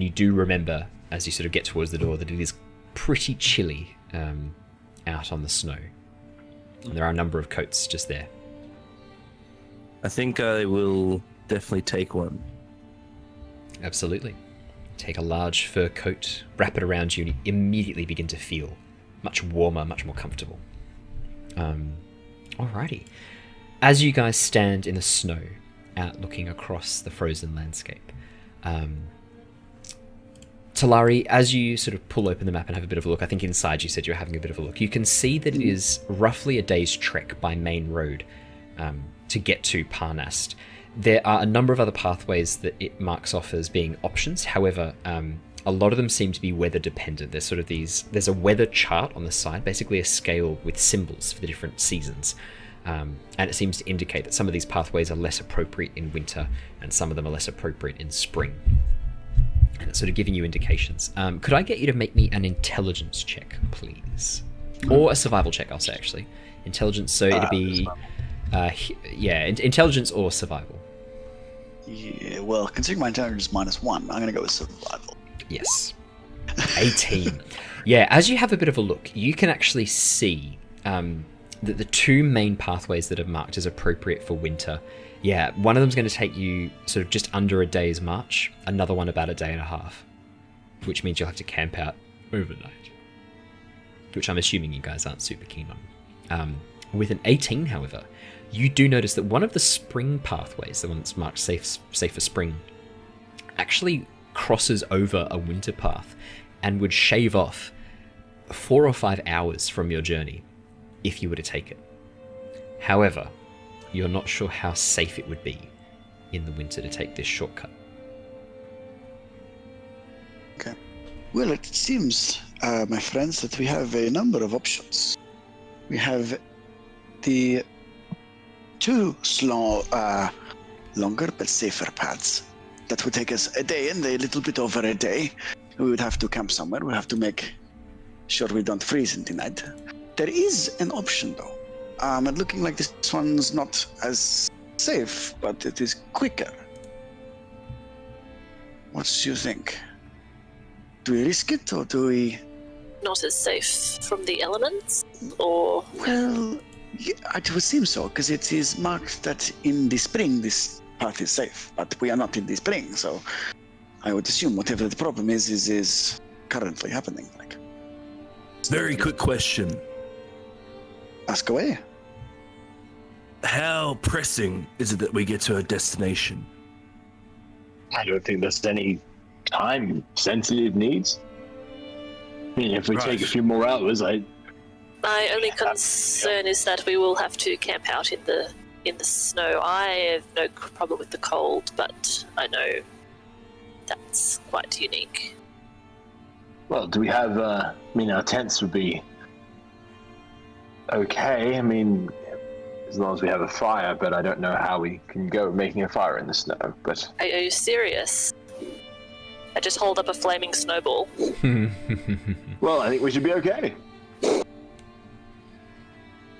you do remember, as you sort of get towards the door, that it is pretty chilly out on the snow. And there are a number of coats just there. I think I will definitely take one. Absolutely. Take a large fur coat, wrap it around you, and you immediately begin to feel much warmer, much more comfortable. Alrighty. As you guys stand in the snow, out looking across the frozen landscape, Talari, as you sort of pull open the map and have a bit of a look, I think inside you said you were having a bit of a look, you can see that it is roughly a day's trek by main road to get to Parnast. There are a number of other pathways that it marks off as being options. However, a lot of them seem to be weather dependent. There's sort of there's a weather chart on the side, basically a scale with symbols for the different seasons. And it seems to indicate that some of these pathways are less appropriate in winter and some of them are less appropriate in spring. And it's sort of giving you indications. Could I get you to make me an intelligence check, please? Or a survival check, I'll say, actually. Intelligence, so it'd be... intelligence or survival. Yeah, well, considering my intelligence is -1, I'm going to go with survival. Yes. 18. Yeah, as you have a bit of a look, you can actually see that the two main pathways that are marked as appropriate for winter, one of them's going to take you sort of just under a day's march, another one about a day and a half, which means you'll have to camp out overnight, which I'm assuming you guys aren't super keen on. With an 18, however, you do notice that one of the spring pathways, the one that's marked safe for spring, actually crosses over a winter path and would shave off 4 or 5 hours from your journey if you were to take it. However, you're not sure how safe it would be in the winter to take this shortcut. Okay. Well, it seems, my friends, that we have a number of options. We have the two longer but safer paths that would take us a day and a little bit over a day. We would have to camp somewhere. We have to make sure we don't freeze in the night. There is an option, though. And looking like this one's not as safe, but it is quicker. What do you think? Do we risk it, or do we... Not as safe from the elements, or... Well, yeah, it would seem so, because it is marked that in the spring this path is safe, but we are not in the spring, so I would assume whatever the problem is currently happening. Like, Very quick question. ask away. How pressing is it that we get to our destination? I don't think there's any time-sensitive needs. I mean, if we take a few more hours, My only concern is that we will have to camp out in the snow. I have no problem with the cold, but I know that's quite unique. Well, do we have, our tents would be okay. I mean, as long as we have a fire, but I don't know how we can go making a fire in the snow. But Are you serious? I just hold up a flaming snowball. well, I think we should be okay.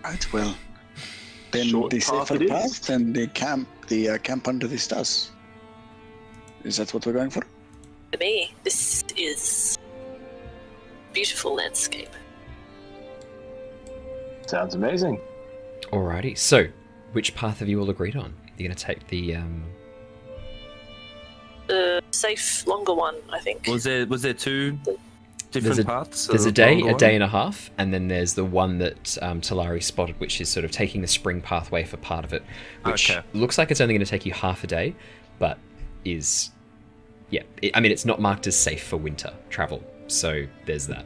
Right, well, then Short the path safer it is. path and the camp under the stars. Is that what we're going for? For me, this is beautiful landscape. Sounds amazing. Alrighty. So, which path have you all agreed on? You're going to take the The safe, longer one, I think. Was there two different paths? There's a of day, longer a one? day and a half, and then there's the one that Talari spotted, which is sort of taking the spring pathway for part of it, which Okay. looks like it's only going to take you half a day, but is, yeah, it's not marked as safe for winter travel, so there's that.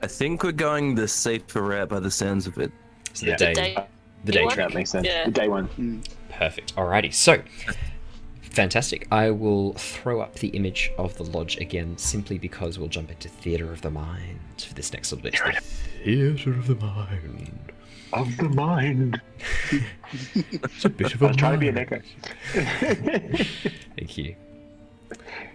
I think we're going the safer route by the sounds of it. So Yeah. the day one? trip. That makes sense. Yeah. The day one. Perfect. Alrighty. So, fantastic. I will throw up the image of the lodge again, simply because we'll jump into Theatre of the Mind for this next little bit. Theatre of the Mind. Of the mind. It's a bit of a I was trying to be an mind. echo. Thank you.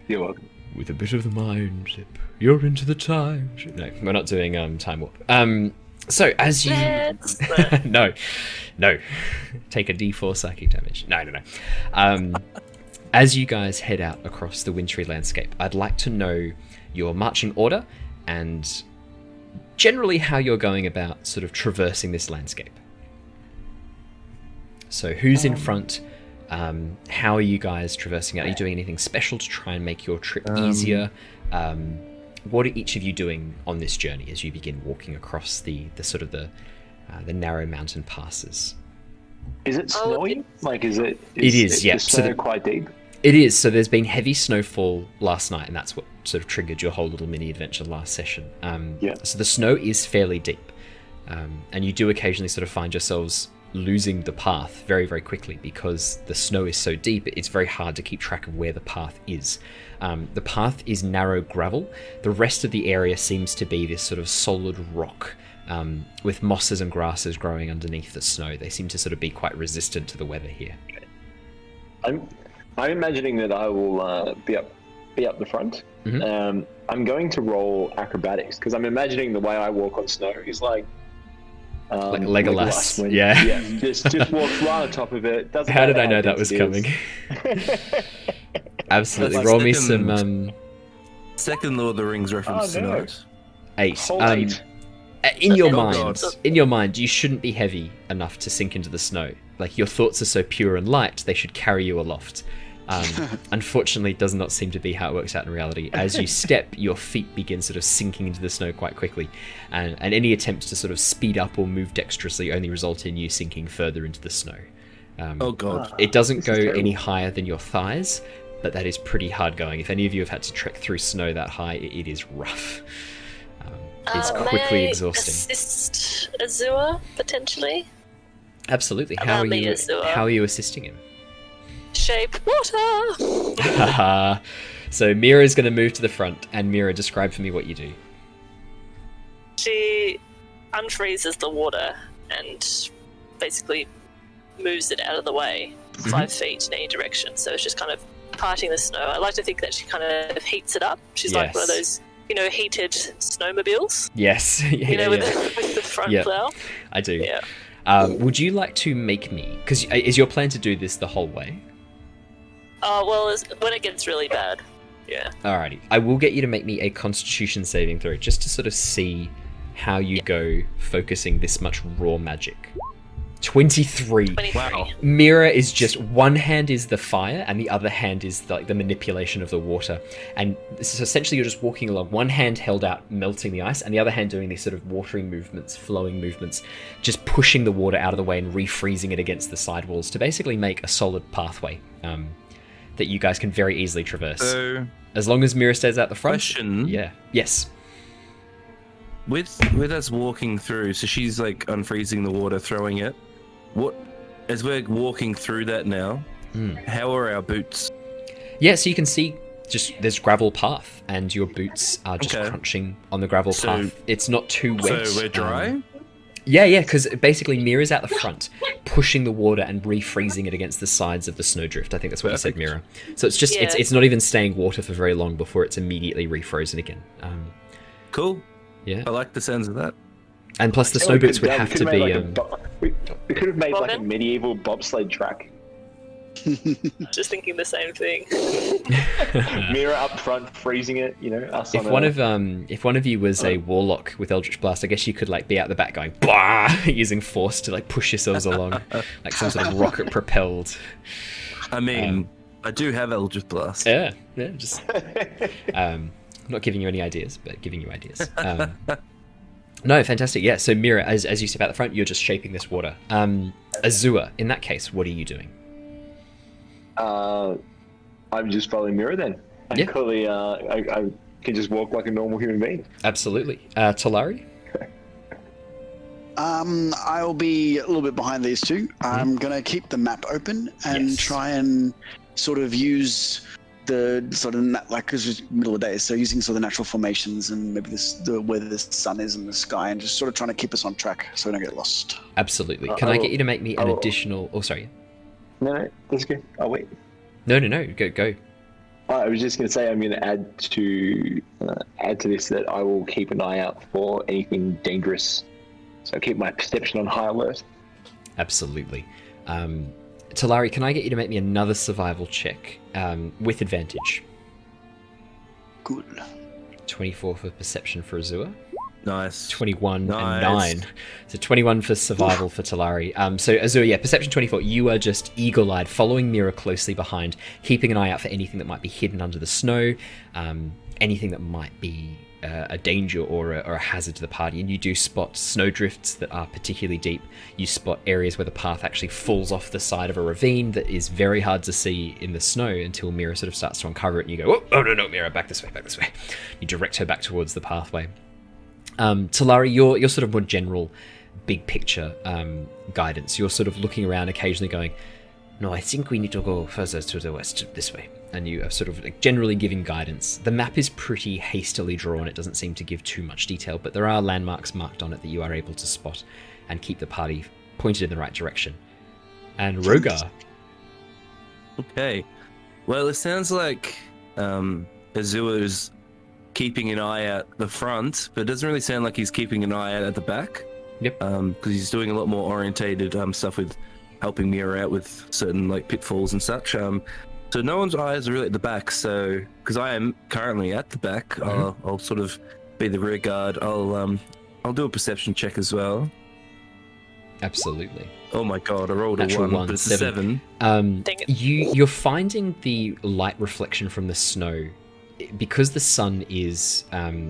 You're welcome. With a bit of the mind, Zip, you're into the time. No, we're not doing time warp. So as you no, take a D4 psychic damage. No. As you guys head out across the wintry landscape, I'd like to know your marching order and generally how you're going about sort of traversing this landscape. So who's in front? How are you guys traversing it? Are you doing anything special to try and make your trip easier? What are each of you doing on this journey as you begin walking across the sort of the narrow mountain passes? Is it snowy? Like, is it? It is, yeah. The So snow quite deep? It is. So there's been heavy snowfall last night, and that's what sort of triggered your whole little mini adventure last session. Yeah. So the snow is fairly deep, and you do occasionally sort of find yourselves losing the path very, very quickly because the snow is so deep. It's very hard to keep track of where the path is. The path is narrow gravel. The rest of the area seems to be this sort of solid rock. With mosses and grasses growing underneath the snow. They seem to sort of be quite resistant to the weather here. I'm imagining that I will be up the front. Mhm. I'm going to roll acrobatics because I'm imagining the way I walk on snow is like Legolas. when, Yeah. just walks right on top of it. Doesn't How did matter I know how that was dense coming? it is. Absolutely. That's Roll me second- some Second Lord of the Rings reference Oh, no. tonight. 8. Whole 8. In your Oh, mind, God. in your mind, you shouldn't be heavy enough to sink into the snow. Like your thoughts are so pure and light, they should carry you aloft. Unfortunately, it does not seem to be how it works out in reality. As you step, your feet begin sort of sinking into the snow quite quickly, and any attempts to sort of speed up or move dexterously only result in you sinking further into the snow. Oh god. It doesn't go This is terrible. any higher than your thighs, but that is pretty hard going. If any of you have had to trek through snow that high, it is rough. It's quickly may I exhausting. assist Azure, potentially? Absolutely. Allow me, Azure. How are you assisting him? Shape water! So Mira is going to move to the front, and Mira, describe for me what you do. She unfreezes the water and basically moves it out of the way 5 feet in any direction. So it's just kind of parting the snow. I like to think that she kind of heats it up. She's like one of Yes. those, heated snowmobiles. Yes. yeah, With the front Yeah. plow. I do. Yeah. Would you like to make me... Because is your plan to do this the whole way? Well, when it gets really bad. Yeah. Alrighty. I will get you to make me a Constitution saving throw, just to sort of see how you go focusing this much raw magic. 23. 23. Wow. Mira is just, one hand is the fire and the other hand is the manipulation of the water, and so essentially you're just walking along, one hand held out melting the ice and the other hand doing these sort of watering movements, flowing movements, just pushing the water out of the way and refreezing it against the side walls to basically make a solid pathway that you guys can very easily traverse. So As long as Mira stays out the front. question. Yeah. Yes. With us walking through, so she's like unfreezing the water, throwing it. What as we're walking through that now, how are our boots? Yeah, so you can see just there's gravel path and your boots are just Okay. crunching on the gravel So- path. It's not too wet. So we're dry? Yeah, because basically Mira's out the front, pushing the water and refreezing it against the sides of the snowdrift. I think that's what you said, Mira. So it's just it's not even staying water for very long before it's immediately refrozen again. Cool. Yeah. I like the sounds of that. And plus the snow boots would have to be... we could have made like a medieval bobsled track. Just thinking the same thing. Mira up front, freezing it. Us. If one of you was a warlock with Eldritch Blast, I guess you could like be out the back going bah, using force to like push yourselves along, like some sort of rocket propelled. I mean, I do have Eldritch Blast. Yeah. Just not giving you any ideas, but giving you ideas. No, fantastic. Yeah. So Mira, as you step out the front, you're just shaping this water. Azure, in that case, what are you doing? I'm just following Mira then. Yeah. Clearly, I can just walk like a normal human being. Absolutely. Talari? I'll be a little bit behind these two. I'm going to keep the map open and try and sort of use the sort of because it's middle of the day, so using sort of natural formations and maybe where the sun is in the sky, and just sort of trying to keep us on track so we don't get lost. Absolutely. Can I get you to make me an additional... Oh, sorry. No, that's good. I'll wait. No. Go. I was just going to say I'm going to add to this that I will keep an eye out for anything dangerous. So I'll keep my perception on high alert. Absolutely. Talari, can I get you to make me another survival check with advantage? Good. 24 for perception for Azure. Nice. 21 and 9. So 21 for survival for Talari. So Azure, perception 24. You are just eagle-eyed, following Mira closely behind, keeping an eye out for anything that might be hidden under the snow, anything that might be a danger or a hazard to the party. And you do spot snowdrifts that are particularly deep. You spot areas where the path actually falls off the side of a ravine that is very hard to see in the snow until Mira sort of starts to uncover it, and you go, oh no, Mira, back this way. You direct her back towards the pathway. Talari, your sort of more general big picture guidance. You're sort of looking around occasionally going, no, I think we need to go further to the west this way. And you are sort of like generally giving guidance. The map is pretty hastily drawn. It doesn't seem to give too much detail, but there are landmarks marked on it that you are able to spot and keep the party pointed in the right direction. And Rogar. Okay. Well, it sounds like Azure is keeping an eye out the front, but it doesn't really sound like he's keeping an eye out at the back. Yep. Because he's doing a lot more orientated stuff with helping Mira out with certain like pitfalls and such. So no one's eyes are really at the back. So because I am currently at the back, I'll sort of be the rear guard. I'll do a perception check as well. Absolutely. Oh my god, I rolled Natural a 1, but it's a 7. You're finding the light reflection from the snow. Because the sun is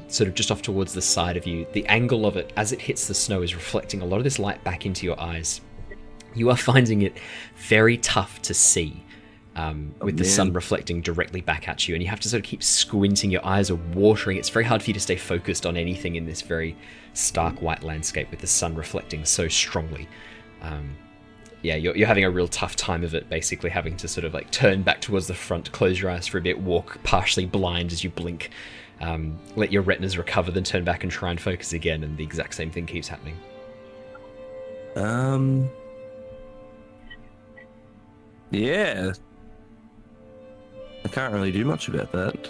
sort of just off towards the side of you, the angle of it as it hits the snow is reflecting a lot of this light back into your eyes. You are finding it very tough to see with the sun reflecting directly back at you, and you have to sort of keep squinting. Your eyes are watering. It's very hard for you to stay focused on anything in this very stark white landscape with the sun reflecting so strongly. You're having a real tough time of it, basically having to sort of like turn back towards the front, close your eyes for a bit, walk partially blind as you blink, let your retinas recover, then turn back and try and focus again, and the exact same thing keeps happening. Yeah. I can't really do much about that.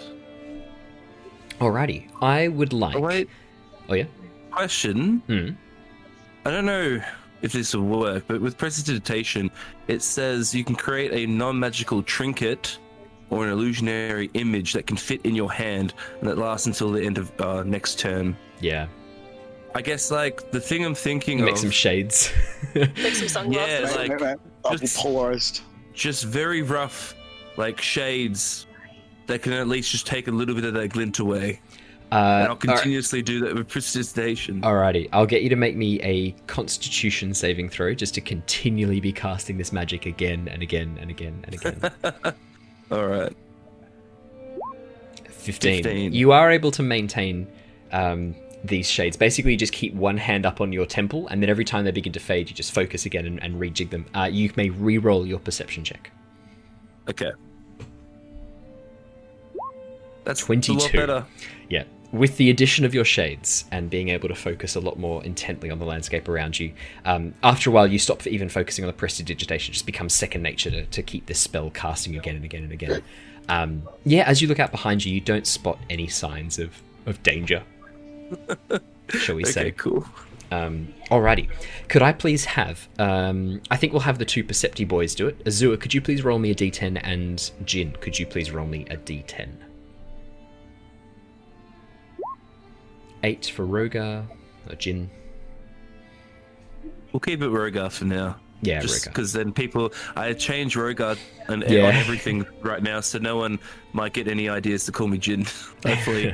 Alrighty, I would like... Oh, wait. Oh, yeah? Question. I don't know if this will work, but with prestidigitation, it says you can create a non-magical trinket or an illusionary image that can fit in your hand and that lasts until the end of next turn. Yeah. I guess, like, the thing I'm thinking Make of... some shades. Make some sunglasses. Yeah, like, I'll be polarized. Just very rough, like, shades that can at least just take a little bit of that glint away. And I'll continuously do that with prestidigitation. Alrighty, I'll get you to make me a Constitution saving throw just to continually be casting this magic again and again and again and again. Alright. 15. You are able to maintain these shades. Basically, you just keep one hand up on your temple, and then every time they begin to fade, you just focus again and rejig them. You may re-roll your perception check. Okay. That's 22. a lot better. Yeah. with the addition of your shades and being able to focus a lot more intently on the landscape around you, after a while you stop even focusing on the prestidigitation. It just becomes second nature to keep this spell casting again and again and again. As you look out behind you, you don't spot any signs of danger, shall we say. Okay, cool. Alrighty. Could I please have, I think we'll have the two Percepti boys do it. Azure, could you please roll me a d10, and Jin, could you please roll me a d10? 8 for Rogar, or Jin. We'll keep it Rogar for now. Yeah, just Rogar. because then I change Rogar on everything right now, so no one might get any ideas to call me Jin. Hopefully,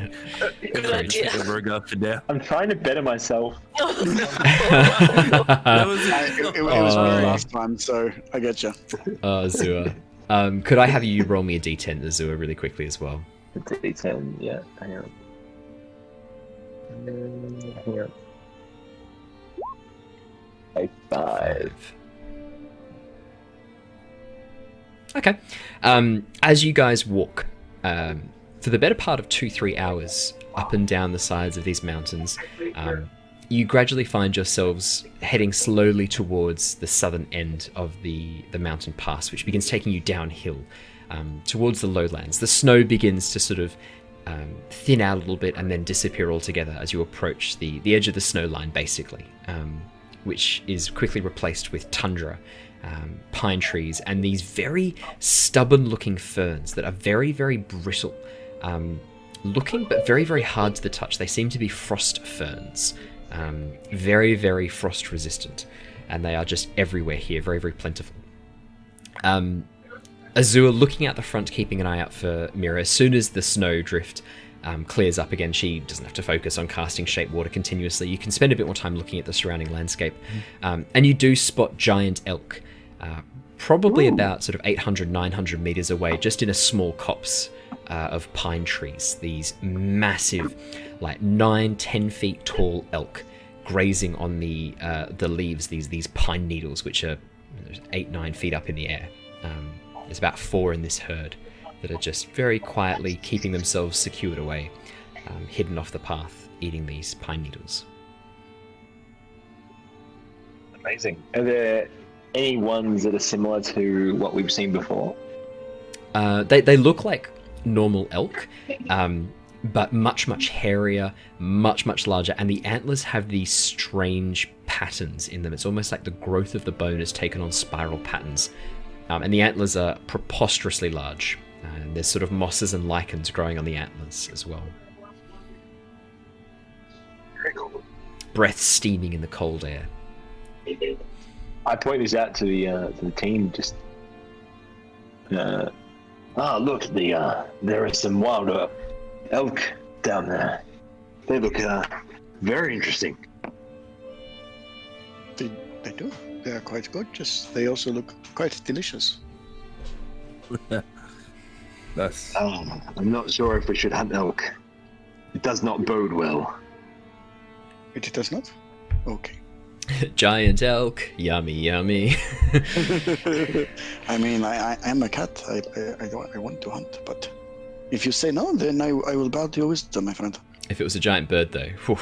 Good idea. Rogar for now. I'm trying to better myself. That was It was me last time, so I get you. Azure. Could I have you roll me a d10, Azure, really quickly as well? A D10, yeah. Hang on. Hang on. A 5. Okay. As you guys walk, for the better part of 2-3 hours up and down the sides of these mountains, you gradually find yourselves heading slowly towards the southern end of the mountain pass, which begins taking you downhill towards the lowlands. The snow begins to sort of thin out a little bit and then disappear altogether as you approach the edge of the snow line, basically, which is quickly replaced with tundra, pine trees, and these very stubborn-looking ferns that are very, very brittle looking, but very, very hard to the touch. They seem to be frost ferns, very, very frost-resistant, and they are just everywhere here, very, very plentiful. Azure, looking out the front, keeping an eye out for Mira. As soon as the snow drift clears up again, she doesn't have to focus on casting shape water continuously. You can spend a bit more time looking at the surrounding landscape. And you do spot giant elk, probably about sort of 800, 900 meters away, just in a small copse of pine trees. These massive, like 9-10 feet tall elk grazing on the leaves, these pine needles, which are 8-9 feet up in the air. There's about 4 in this herd that are just very quietly keeping themselves secured away, hidden off the path, eating these pine needles. Amazing. Are there any ones that are similar to what we've seen before? They look like normal elk, but much, much hairier, much, much larger, and the antlers have these strange patterns in them. It's almost like the growth of the bone has taken on spiral patterns. And the antlers are preposterously large. And there's sort of mosses and lichens growing on the antlers as well. Breath steaming in the cold air. I point this out to the team. Just look, there are some wild elk down there. They look very interesting. They do. They are quite gorgeous. They also look quite delicious. Nice. I'm not sure if we should hunt elk. It does not bode well. It does not? Okay. Giant elk, yummy, yummy. I mean, I am a cat. I want to hunt, but if you say no, then I will bow to your wisdom, my friend. If it was a giant bird, though, whew,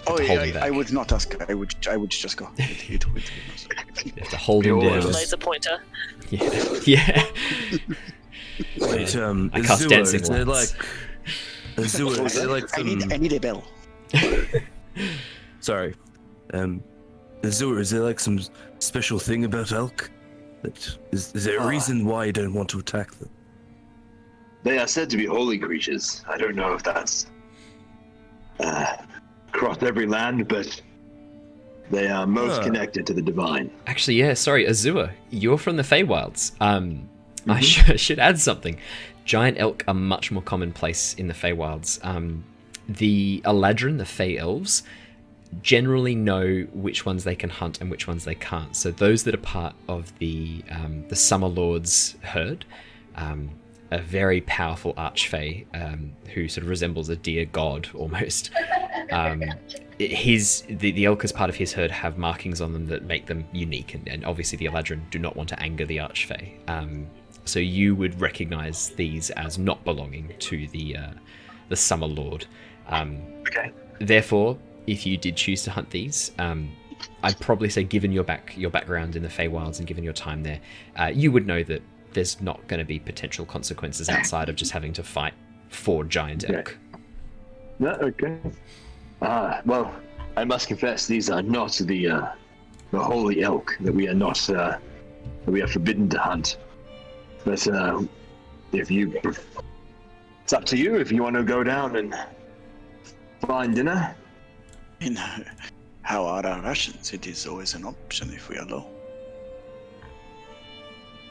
Oh, hold him back. I would not ask. I would just go. You have to hold him down. Laser pointer. Yeah. Wait, I cast dancing is there lights. Azure, is there like some... I need a bell. Sorry. Azure, is there like some special thing about elk? Is there a reason why you don't want to attack them? They are said to be holy creatures. I don't know if that's across every land, but they are most connected to the divine. Actually, yeah, sorry, Azure, you're from the Feywilds. I should add something. Giant elk are much more commonplace in the Feywilds. The Aladrin, the Fey Elves, generally know which ones they can hunt and which ones they can't. So those that are part of the Summer Lord's herd, a very powerful archfey who sort of resembles a deer god almost. The elk as part of his herd have markings on them that make them unique, and obviously the Aladrin do not want to anger the archfey. So you would recognize these as not belonging to the Summer Lord. Okay. Therefore, if you did choose to hunt these, I'd probably say, given your background in the Feywilds and given your time there, you would know that there's not going to be potential consequences outside of just having to fight 4 giant elk. No, okay. Well, I must confess, these are not the holy elk that we are not that we are forbidden to hunt. But if you, it's up to you if you want to go down and find dinner. In how are our rations? It is always an option if we are low.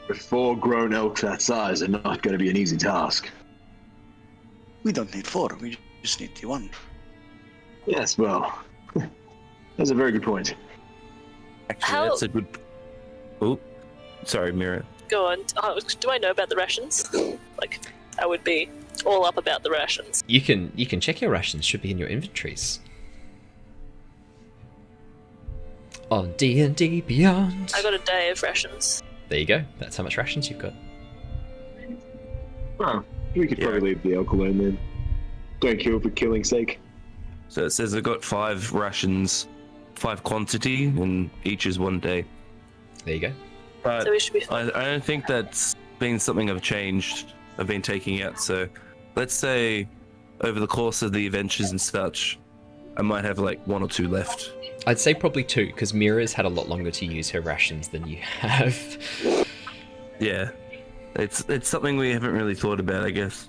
But 4 grown elk that size are not going to be an easy task. We don't need 4. We just need the 1. Yes, well, that's a very good point. Actually, that's a good. Oh, sorry, Mira. Go on. Do I know about the rations? Like, I would be all up about the rations. You can check your rations. Should be in your inventories. On D&D Beyond. I got a day of rations. There you go. That's how much rations you've got. Oh, we could probably leave the elk alone then. Don't kill for killing's sake. So it says I got 5 rations, 5 quantity, and each is 1 day. There you go. But So we should be fine. I don't think that's been something I've been taking out. So let's say over the course of the adventures and such, I might have like 1 or 2 left. I'd say probably 2, because Mira's had a lot longer to use her rations than you have. Yeah, it's something we haven't really thought about, I guess.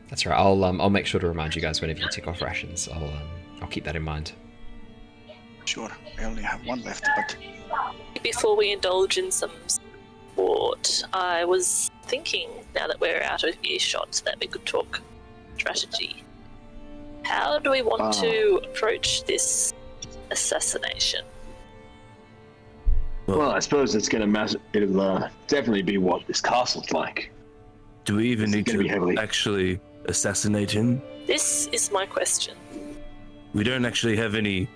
That's right. I'll make sure to remind you guys whenever you tick off rations. I'll keep that in mind. Sure, I only have 1 left, but Before we indulge in some sport, I was thinking, now that we're out of earshot, that we could talk strategy. How do we want to approach this assassination? Well, I suppose it's going to it'll definitely be what this castle's like. Do we even need gonna be heavily- to actually assassinate him? This is my question. We don't actually have any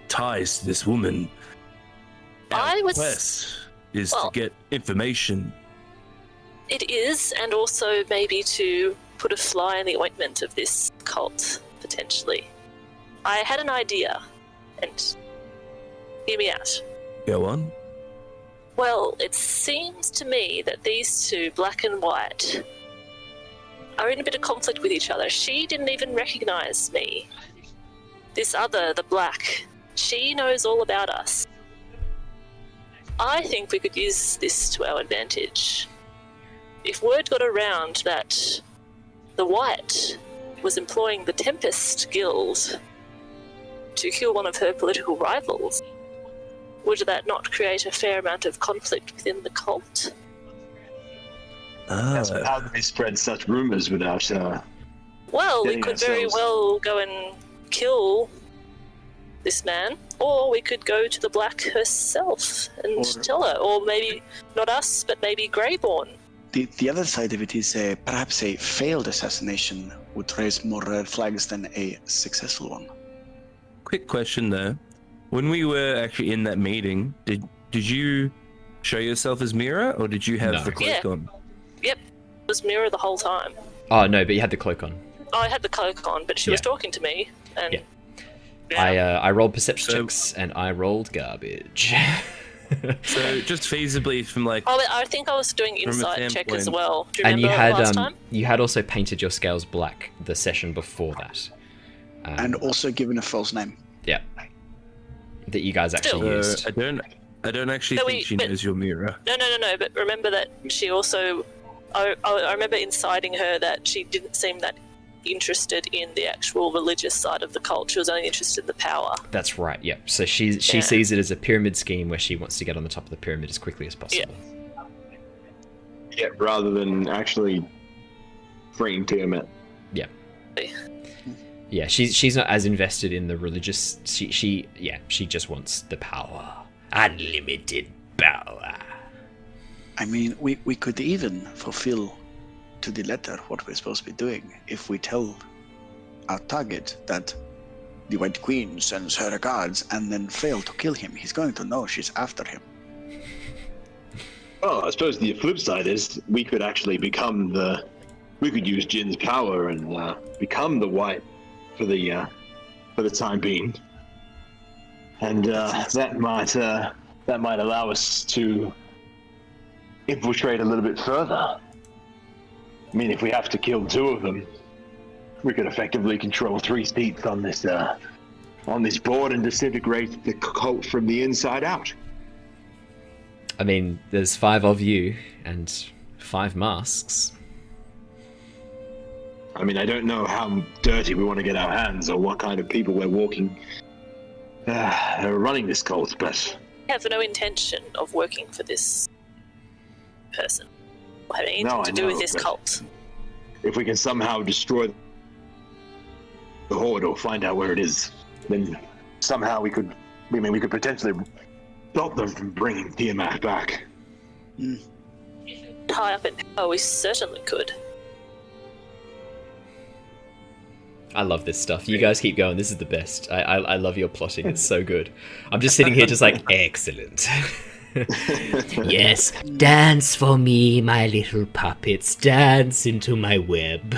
ties to this woman. I was- quest is well- to get information. It is, and also maybe to put a fly in the ointment of this cult, potentially. I had an idea, and hear me out. Go on. Well, it seems to me that these 2, black and white, are in a bit of conflict with each other. She didn't even recognize me. This other, the black, she knows all about us. I think we could use this to our advantage. If word got around that the white was employing the Tempest Guild to kill one of her political rivals, would that not create a fair amount of conflict within the cult? Yes, but how do we spread such rumors without Well, we Getting could very ourselves- well go and kill this man, or we could go to the Black herself and Or- tell her, or maybe not us, but maybe Greyborn. the other side of it is perhaps a failed assassination would raise more red flags than a successful one. Quick question though. When we were actually in that meeting, did you show yourself as Mira, or did you have No. the cloak Yeah. on? Yep, it was Mira the whole time. Oh no, but you had the cloak on. Oh, I had the cloak on, but she was Yeah. talking to me, and Yeah. I rolled perception So- checks and I rolled garbage. So just feasibly from like Oh, I think I was doing From a insight check as standpoint- well. Do you And remember you had last time? you had also painted your scales black the session before that. And also given a false name. Yeah. That you guys actually Still. used. I don't actually No, think she but- knows you're Mira. No, but remember that she also... I remember inciting her that she didn't seem that interested in the actual religious side of the cult. She was only interested in the power. That's right, yep. So she Yeah. sees it as a pyramid scheme where she wants to get on the top of the pyramid as quickly as possible. Yeah, rather than actually freeing Tiamat. Yeah, she's not as invested in the religious. She just wants the power, unlimited power. I mean, we could even fulfill to the letter what we're supposed to be doing if we tell our target that the White Queen sends her regards and then fail to kill him. He's going to know she's after him. Oh, I suppose the flip side is we could actually become we could use Jin's power and become the White for the time being, and that might allow us to infiltrate a little bit further. I mean, if we have to kill 2 of them, we could effectively control 3 seats on this board and disintegrate the cult from the inside out. I mean, there's 5 of you and 5 masks. I mean, I don't know how dirty we want to get our hands or what kind of people we're running this cult, but... I have no intention of working for this person or having anything to do with this cult. If we can somehow destroy the horde or find out where it is, then somehow we could potentially stop them from bringing Tiamat back. High up in power, we certainly could. I love this stuff. You guys keep going. This is the best. I love your plotting. It's so good. I'm just sitting here just like, excellent. Yes, dance for me, my little puppets. Dance into my web.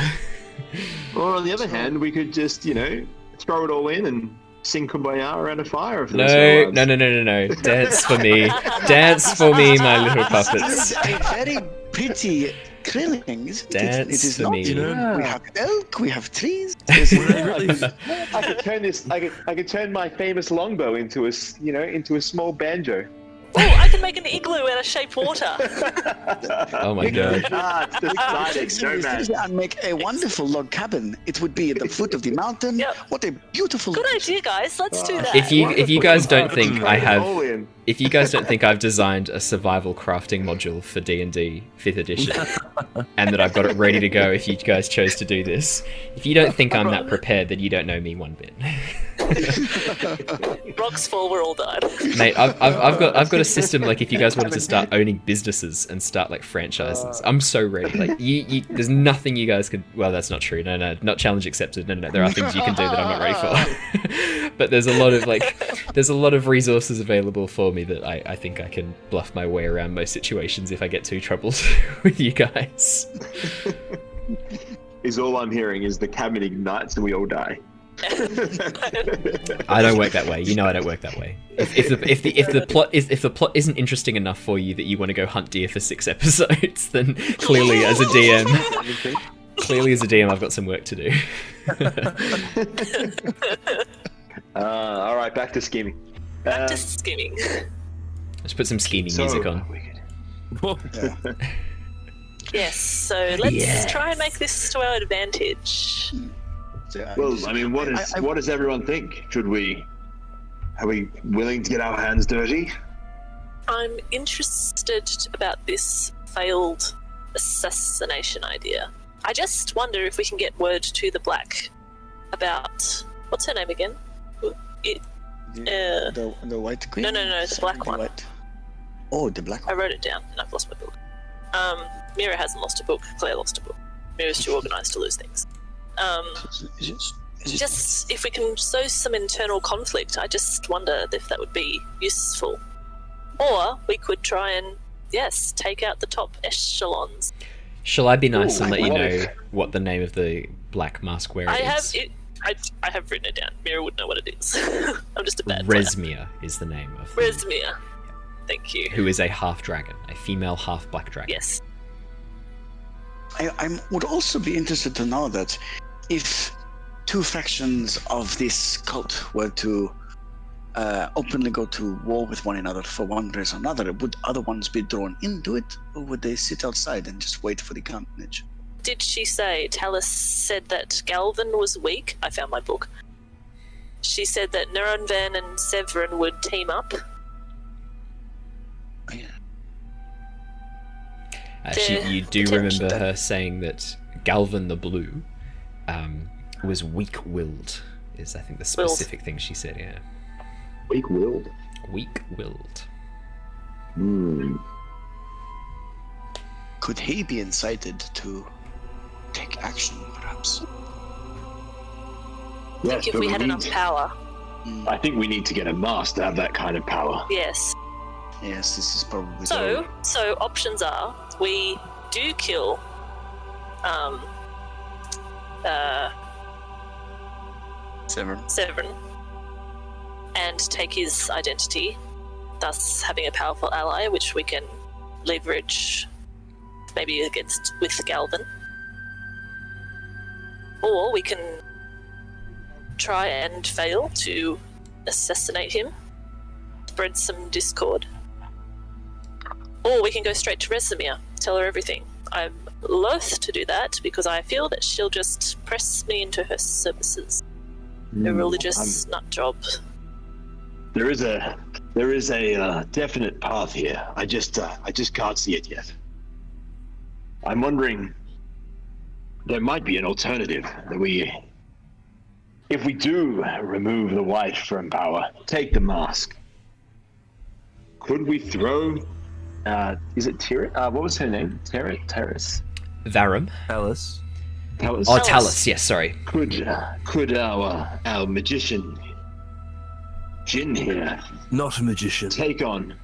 Or on the other hand, we could just, throw it all in and sing Kumbaya around a fire. No. Dance for me. Dance for me, my little puppets. A very pretty Krillling, isn't it? Dance It is for not, me. We have elk, we have trees. I could turn my famous longbow into a small banjo. Oh, I can make an igloo out of shaped water. Oh my god. It's exciting. And make a wonderful log cabin. It would be at the foot of the mountain. Yep. What a beautiful. Good idea, guys. Let's do that. If you guys don't think I've designed a survival crafting module for D&D 5th edition and that I've got it ready to go if you guys chose to do this, if you don't think I'm that prepared, then you don't know me one bit. Rocks fall, we're all died. Mate, I've got a system, like, if you guys wanted to start owning businesses and start like franchises, I'm so ready. Like, you there's nothing you guys could. Well, that's not true. No, not challenge accepted. No. There are things you can do that I'm not ready for. But there's a lot of resources available for me that I think I can bluff my way around most situations if I get too troubled with you guys. Is all I'm hearing is the cabin ignites and we all die. I don't work that way. You know I don't work that way. If the plot isn't interesting enough for you that you want to go hunt deer for 6 episodes, then clearly as a DM I've got some work to do. All right, back to scheming. Back to scheming. Let's put some scheming music on. Yes, so let's try and make this to our advantage. Well, I mean, what does everyone think? Are we willing to get our hands dirty? I'm interested about this failed assassination idea. I just wonder if we can get word to the Black about... What's her name again? The white queen? No, the black one. Oh, the black one. I wrote it down and I've lost my book. Mira hasn't lost a book, Claire lost a book. Mira's too organised to lose things. Just if we can sow some internal conflict, I just wonder if that would be useful. Or we could try and, take out the top echelons. Shall I be nice and let you know what the name of the black mask wearer is? I have written it down. Mira would know what it is. I'm just a bad player. Resmia is the name of Resmia. Thank you. Who is a half dragon, a female half black dragon. Yes. I would also be interested to know that if 2 factions of this cult were to openly go to war with one another for one reason or another, would other ones be drawn into it, or would they sit outside and just wait for the carnage? Did she say, Talus said that Galvin was weak? I found my book. She said that Neuronvan and Severin would team up. Oh, yeah. You do remember her saying that Galvin the Blue was weak-willed, is I think the specific thing she said, yeah. Weak-willed? Weak-willed. Could he be incited to take action, perhaps? I think if we had enough power. I think we need to get a mask to have that kind of power. Yes. Yes, this is probably so options are we do Severin, and take his identity, thus having a powerful ally which we can leverage maybe with Galvin. Or we can try and fail to assassinate him, spread some discord. Or we can go straight to Resimir, tell her everything. I'm loath to do that because I feel that she'll just press me into her services. A religious nut job. There is a definite path here. I just can't see it yet. I'm wondering, there might be an alternative that if we do remove the wife from power, take the mask, could we throw, is it what was her name? Terrace? Varum. Alice. Oh, Talus, yes, sorry. Could our magician Jin here Not a magician. take on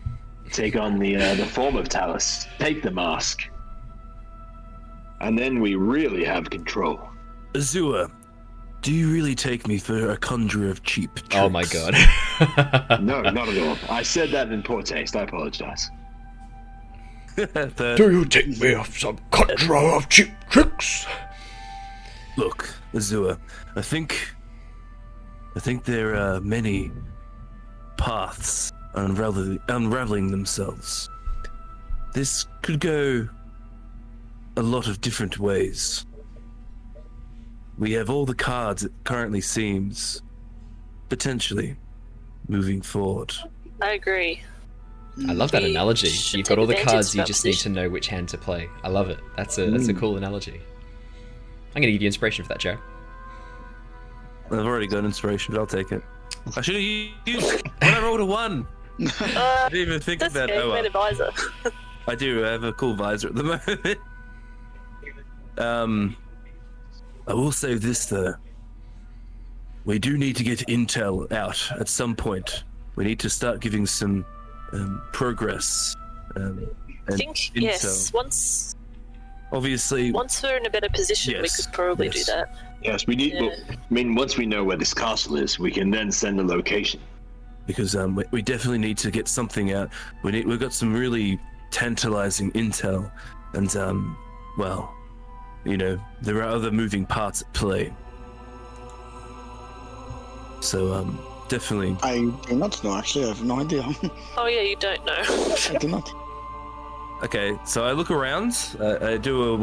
the form of Talus, take the mask, and then we really have control. Azure, do you really take me for a conjurer of cheap tricks? Oh my god. No, not at all. I said that in poor taste. I apologize. Do you take me off some conjurer of cheap tricks? Look, Azure, I think there are many paths unraveling themselves. This could go a lot of different ways. We have all the cards it currently seems, potentially, moving forward. I agree. I love that We analogy. should You've got take all the advantage cards, of you our just need to position. know which hand to play. I love it. That's a cool analogy. I'm gonna give you inspiration for that, Joe. I've already got inspiration, but I'll take it. I should have used when I rolled a 1. I didn't even think That's about okay, it. Oh, great advisor. I do. I have a cool visor at the moment. I will say this though. We do need to get intel out at some point. We need to start giving some progress. And I think, intel. yes, once Obviously, we're in a better position, we Yes, could probably yes. do that. Yes, we need. Yeah. Well, I mean, once we know where this castle is, we can then send the location. because we definitely need to get something out. We've got some really tantalizing intel, and well, you know, there are other moving parts at play. So definitely. I do not know, actually. I have no idea. Oh yeah, you don't know. I do not. Okay, so I look around. I do a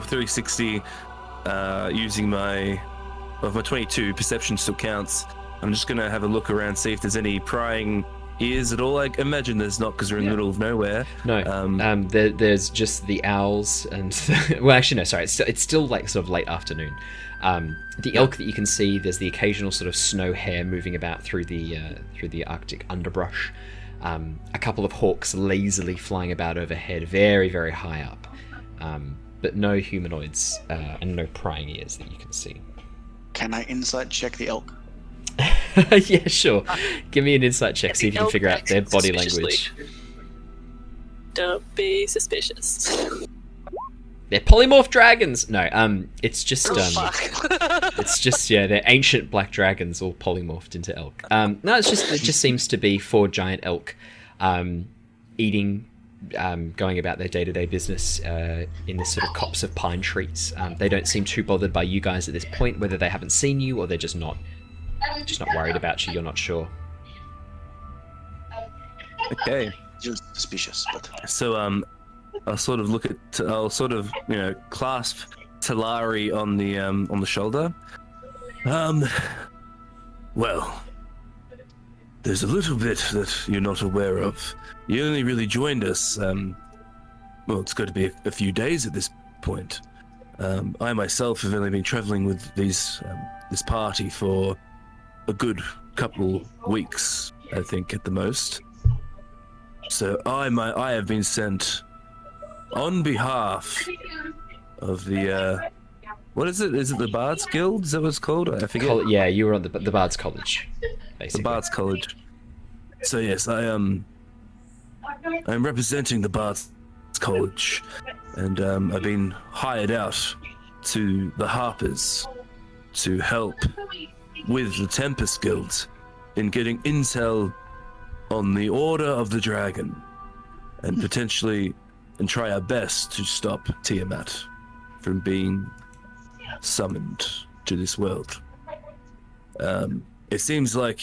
360 using my 22 perception still counts. I'm just gonna have a look around, see if there's any prying ears at all. I imagine there's not, because we're in the middle of nowhere. No, there's just the owls and well, actually no, sorry, it's still like sort of late afternoon. The elk that you can see, there's the occasional sort of snow hare moving about through the Arctic underbrush. A couple of hawks lazily flying about overhead, very, very high up, but no humanoids and no prying ears that you can see. Can I insight check the elk? Yeah, sure. Give me an insight check, see if you can Elk figure out their acts body suspiciously. language. Don't be suspicious. They're polymorph dragons. No, it's just Oh, fuck. it's just they're ancient black dragons all polymorphed into elk. No, it just seems to be 4 giant elk, eating, going about their day-to-day business in this sort of copse of pine trees. They don't seem too bothered by you guys at this point, whether they haven't seen you or they're just not worried about you. You're not sure. Okay. Just suspicious, but So I'll sort of clasp Talari on the shoulder. Well, there's a little bit that you're not aware of. You only really joined us. Well, it's going to be a few days at this point. I myself have only been traveling with this party for a good couple weeks, I think, at the most. So I have been sent on behalf of the what is it? Is it the Bards Guild? Is that what it's called? I forget. Yeah, you were on the Bard's College, basically. The Bards College. So yes, I'm representing the Bards College, and I've been hired out to the Harpers to help with the Tempest Guild in getting intel on the Order of the Dragon, and potentially and try our best to stop Tiamat from being summoned to this world. It seems like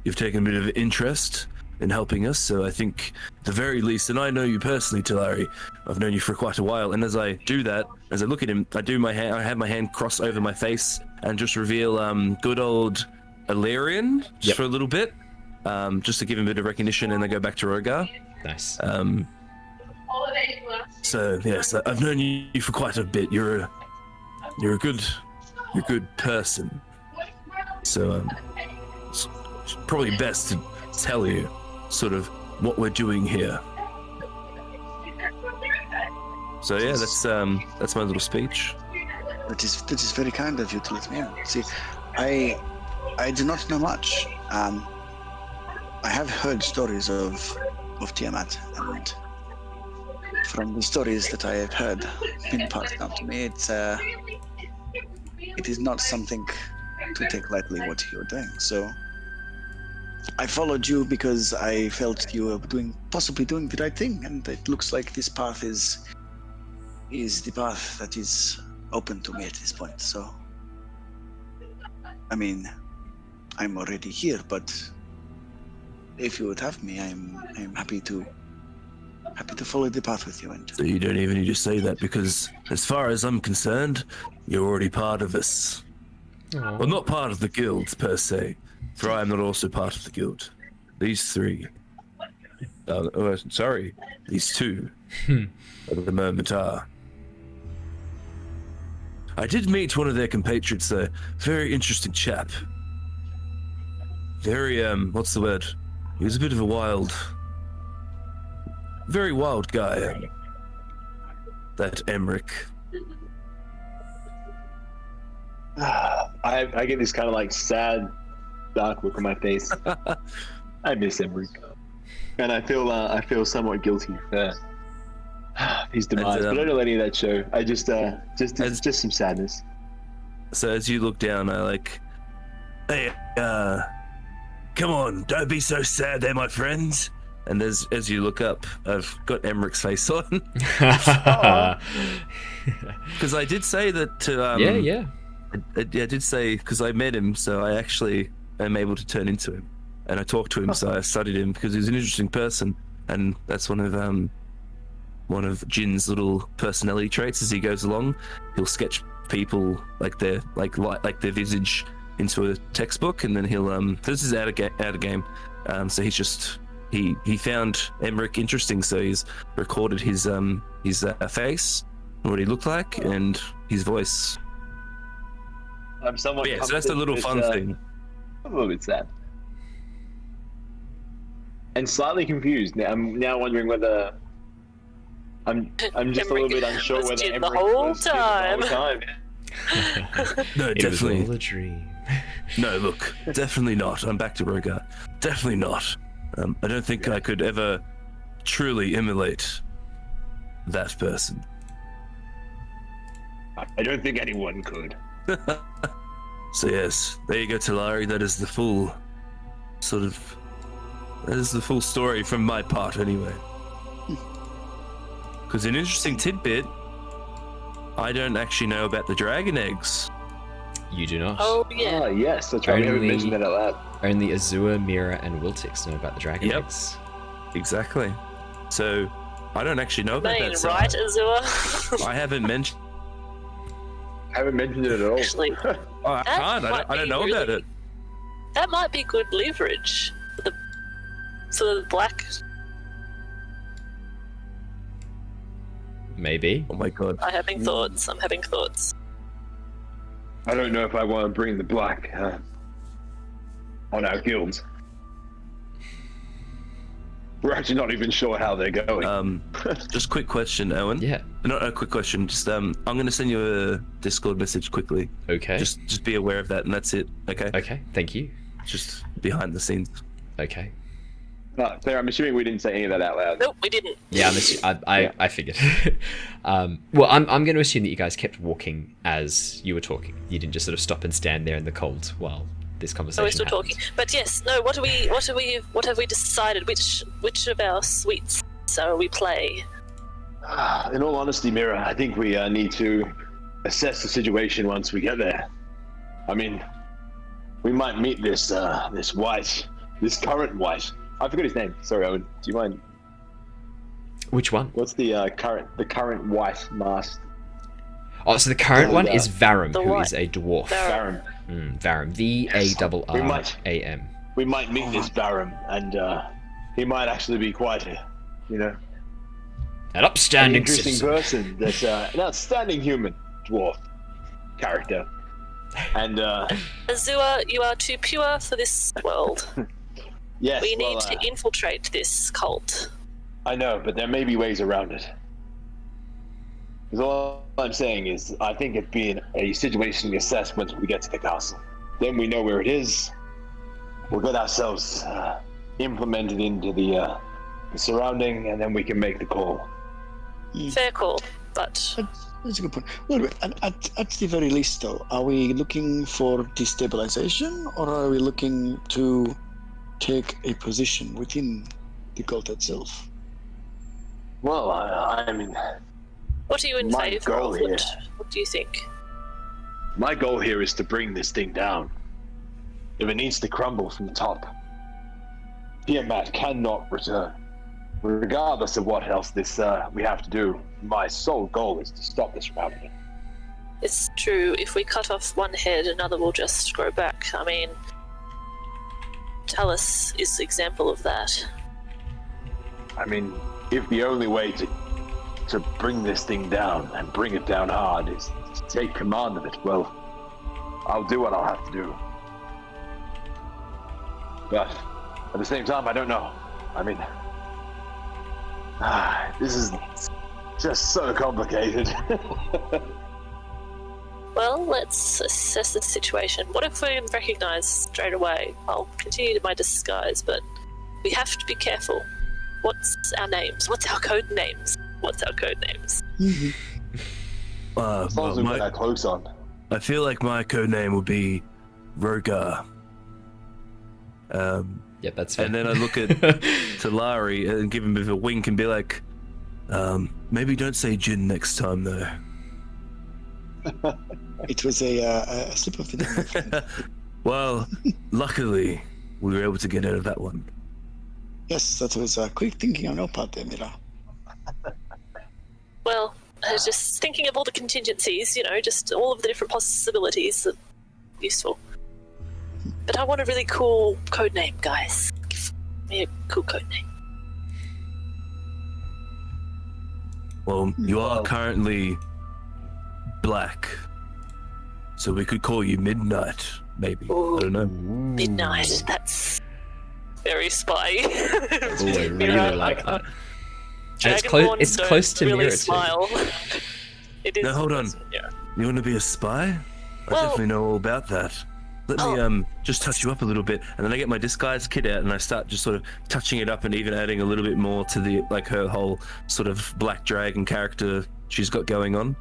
you've taken a bit of interest in helping us, so I think at the very least, and I know you personally, Talari, I've known you for quite a while, and as I do that, as I look at him, I have my hand crossed over my face and just reveal good old Alerian just for a little bit, just to give him a bit of recognition, and then go back to Rogar. Nice. So yes, I've known you for quite a bit. You're a good person. So it's probably best to tell you sort of what we're doing here. So yeah, that's my little speech. That is very kind of you to let me in. See, I do not know much. I have heard stories of Tiamat, and from the stories that I have heard being passed down to me, it is not something to take lightly what you're doing. So I followed you because I felt you were possibly doing the right thing, and it looks like this path is the path that is open to me at this point. So, I mean, I'm already here, but if you would have me, I'm happy to follow the path with you. And so you don't even need to say that, because as far as I'm concerned, you're already part of us. Aww. Well, not part of the guild per se, for I am not also part of the guild. These three. These two at the moment are. I did meet one of their compatriots there. Very interesting chap. Very, what's the word? He was a bit of a very wild guy. That Emmerich. I get this kind of like sad, dark look on my face. I miss Emmerich, and I feel somewhat guilty for his demise. But I don't let any of that show. I just some sadness. So as you look down, I like, hey, come on, don't be so sad there, my friends. And as you look up, I've got Emmerich's face on. Because I did say that to yeah. I did say, because I met him, so I actually am able to turn into him, and I talked to him, so I studied him because he's an interesting person, and that's one of Jin's little personality traits. As he goes along, he'll sketch people like their visage into a textbook, and then he'll this is out of game, so he's just he found Emmerich interesting, so he's recorded his face, what he looked like, and his voice. I'm somewhat. Yeah, so that's a little fun thing. I'm a little bit sad and slightly confused. Now I'm wondering whether I'm just a little bit unsure whether Jin Emmerich the whole was Jin the whole time. No, It was definitely. all a dream. No, look, definitely not. I'm back to Rogar. Definitely not. I don't think I could ever truly emulate that person. I don't think anyone could. So yes, there you go, Talari. That is the full story from my part, anyway. Because an interesting tidbit, I don't actually know about the dragon eggs. You do not. Oh yeah. Oh yes, that's right. We haven't Only- mentioned that out loud. Only Azure, Mira, and Wiltix know about the dragon Yep. eggs. Exactly. So I don't actually know about Main that. So right, Azure. I haven't mentioned. Haven't mentioned it at all. Actually, Oh, I That can't. might I don't be know about really- it. that might be good leverage. The sort of black. Maybe. Oh my god. I'm having thoughts. I don't know if I want to bring the black on our guild. We're actually not even sure how they're going. Just quick question, Owen. Yeah. Not a quick question. Just I'm gonna send you a Discord message quickly. Okay. Just be aware of that, and that's it. Okay. Okay. Thank you. Just behind the scenes. Okay. Claire, I'm assuming we didn't say any of that out loud. Nope, we didn't. Yeah, I figured. Well, I'm going to assume that you guys kept walking as you were talking. You didn't just sort of stop and stand there in the cold while this conversation. Oh, we're still happened. talking. But yes, no. What have we decided? Which of our suites we play? In all honesty, Mira, I think we need to assess the situation once we get there. I mean, we might meet this current white. I forgot his name. Sorry, Owen. Do you mind? Which one? What's the current white masked? Oh, so the current one is Varum, The who what? is a dwarf. Varum. Varum. V-A-R-R-A-M. We might meet this Varum, and he might actually be quite An an upstanding interesting citizen. person. That's an outstanding human dwarf character. And Azure, you are too pure for this world. yes, We need well, to infiltrate this cult. I know, but there may be ways around it. 'Cause all I'm saying is, I think it'd be a situation assessment when we get to the castle. Then we know where it is. We'll get ourselves implemented into the surrounding, and then we can make the call. Fair call, but That's a good point. Well, at the very least, though, are we looking for destabilization, or are we looking to take a position within the cult itself? Well, I mean, what are you in My favour goal of? here. What do you think? my goal here is to bring this thing down. If it needs to crumble from the top, Tiamat cannot return. Regardless of what else we have to do, my sole goal is to stop this from happening. It's true. If we cut off one head, another will just grow back. I mean, Talus is an example of that. I mean, if the only way to bring this thing down and bring it down hard is to take command of it, well, I'll do what I'll have to do. But at the same time, I don't know. I mean, this is just so complicated. Well, let's assess the situation. What if we recognize straight away? I'll continue my disguise, but we have to be careful. What's our names? What's our code names? As long as we put our cloaks on. I feel like my code name would be Rogar. Yep, that's fair. And then I look at Talari and give him a bit of a wink and be like, maybe don't say Jin next time, though. It was a slip of the tongue, my friend. Well, luckily, we were able to get out of that one. Yes, that was quick thinking on your part there, Mira. Well, I was just thinking of all the contingencies, just all of the different possibilities that are useful. But I want a really cool code name, guys. Give me a cool code name. Well, you are currently black, so we could call you Midnight, maybe. Ooh. I don't know. Midnight. That's very spy. Oh, I really like that. And Dragonborns it's don't close to really Mira too. smile. It is. No, hold on. Yeah. You want to be a spy? I Well- definitely know all about that. Let me just touch you up a little bit, and then I get my disguise kit out and I start just sort of touching it up and even adding a little bit more to the her whole sort of black dragon character she's got going on.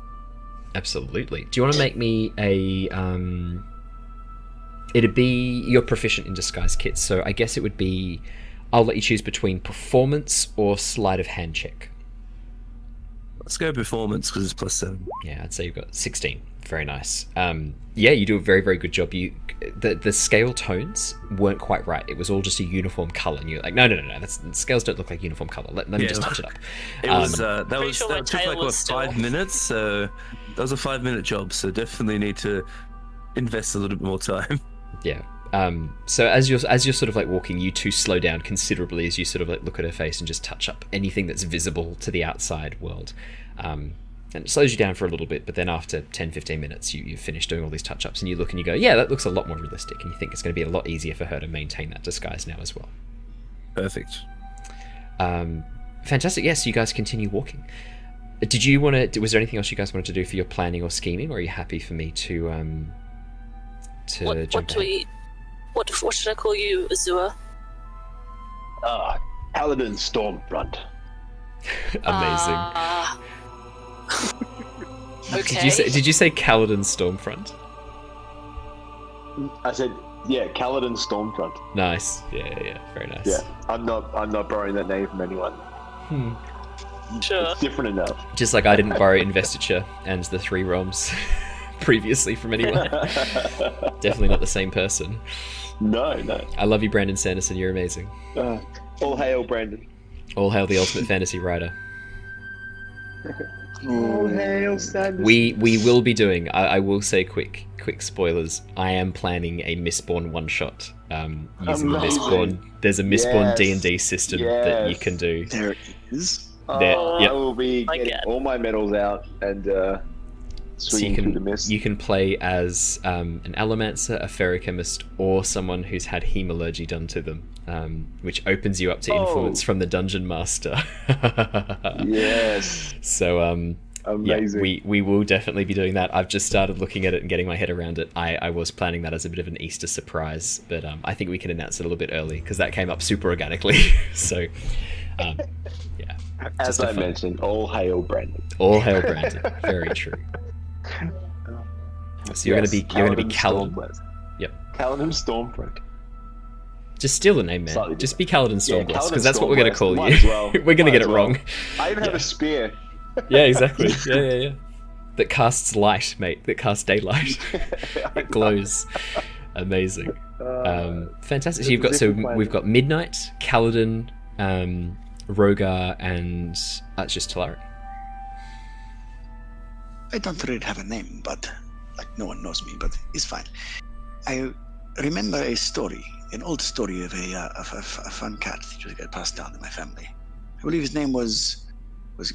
Absolutely. Do you want to make me a it'd be, you're proficient in disguise kits, so I guess it would be, I'll let you choose between performance or sleight of hand check. Let's go performance because it's +7. Yeah, I'd say you've got 16. Very nice. Yeah, you do a very, very good job. The scale tones weren't quite right. It was all just a uniform color, and you're like, no. The scales don't look like uniform color. Let me just touch it up. It was that Pretty sure my took like tail what, was still- 5 minutes. So that was a 5-minute job. So definitely need to invest a little bit more time. Yeah. So as you're sort of like walking, you two slow down considerably as you sort of like look at her face and just touch up anything that's visible to the outside world. And it slows you down for a little bit, but then after 10-15 minutes you've finished doing all these touch-ups and you look and you go, yeah, that looks a lot more realistic, and you think it's going to be a lot easier for her to maintain that disguise now as well. Perfect. Fantastic. Yes, you guys continue walking. Did you want to, was there anything else you guys wanted to do for your planning or scheming, or are you happy for me to What jump ahead? what should I call you, Azure? Kaladin Stormfront. Amazing. Okay. Did you say Kaladin Stormfront? I said, yeah, Kaladin Stormfront. Nice. Yeah. Very nice. Yeah, I'm not borrowing that name from anyone. Sure. It's different enough. Just like I didn't borrow Investiture and the Three Realms previously from anyone. Definitely not the same person. No. I love you, Brandon Sanderson. You're amazing. All hail, Brandon. All hail the ultimate fantasy writer. All hail, Sanderson. We will be doing. I will say quick spoilers. I am planning a Mistborn one shot. Using the Mistborn. There's a Mistborn D&D system that you can do. There it is. There, I will be My getting God. all my medals out and So swinging through the mist. you can play as an Allomancer, a Ferrochemist, or someone who's had Hemalurgy done to them, which opens you up to influence from the Dungeon Master. Yes. So Amazing. we will definitely be doing that. I've just started looking at it and getting my head around it. I was planning that as a bit of an Easter surprise, but I think we can announce it a little bit early because that came up super organically. So yeah. As just a I fun- mentioned, all hail, Brandon. All hail Brandon. Very true. So you're gonna be Kaladin. Yep. Kaladin Stormfront. Just steal the name, man. Slightly Just be Kaladin different. Stormblast, Yeah, because that's what we're gonna Kaladin call Stormblast. you. Might as well. We're gonna Might get as it well. wrong. I even have Yeah. a spear. Yeah, exactly. Yeah. That casts light, mate. That casts daylight. It glows. Amazing. Fantastic. So we've got Midnight, Kaladin, Rogar, and that's just Talari. I don't really have a name, but like no one knows me, but it's fine. I remember a story, an old story of a fun cat that just got passed down in my family. I believe his name was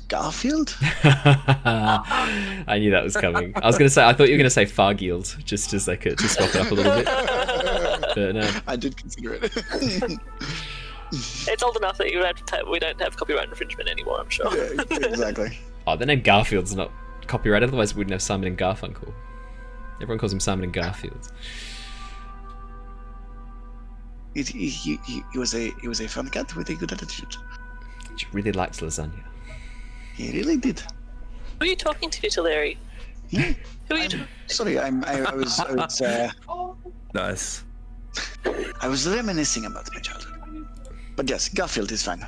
Garfield. I knew that was coming. I thought you were gonna say Fargield, just as like to swap it up a little bit. But no. I did consider it. It's old enough that we don't have copyright infringement anymore, I'm sure. Yeah, exactly. Oh, the name Garfield's not copyrighted, otherwise we wouldn't have Simon and Garfunkel. Everyone calls him Simon and Garfield. He was a fun cat with a good attitude. She really likes lasagna. He really did. Who are you talking to, Talari? Hmm? Who are you talking Sorry, I Nice. was reminiscing about my childhood. But yes, Garfield is fine.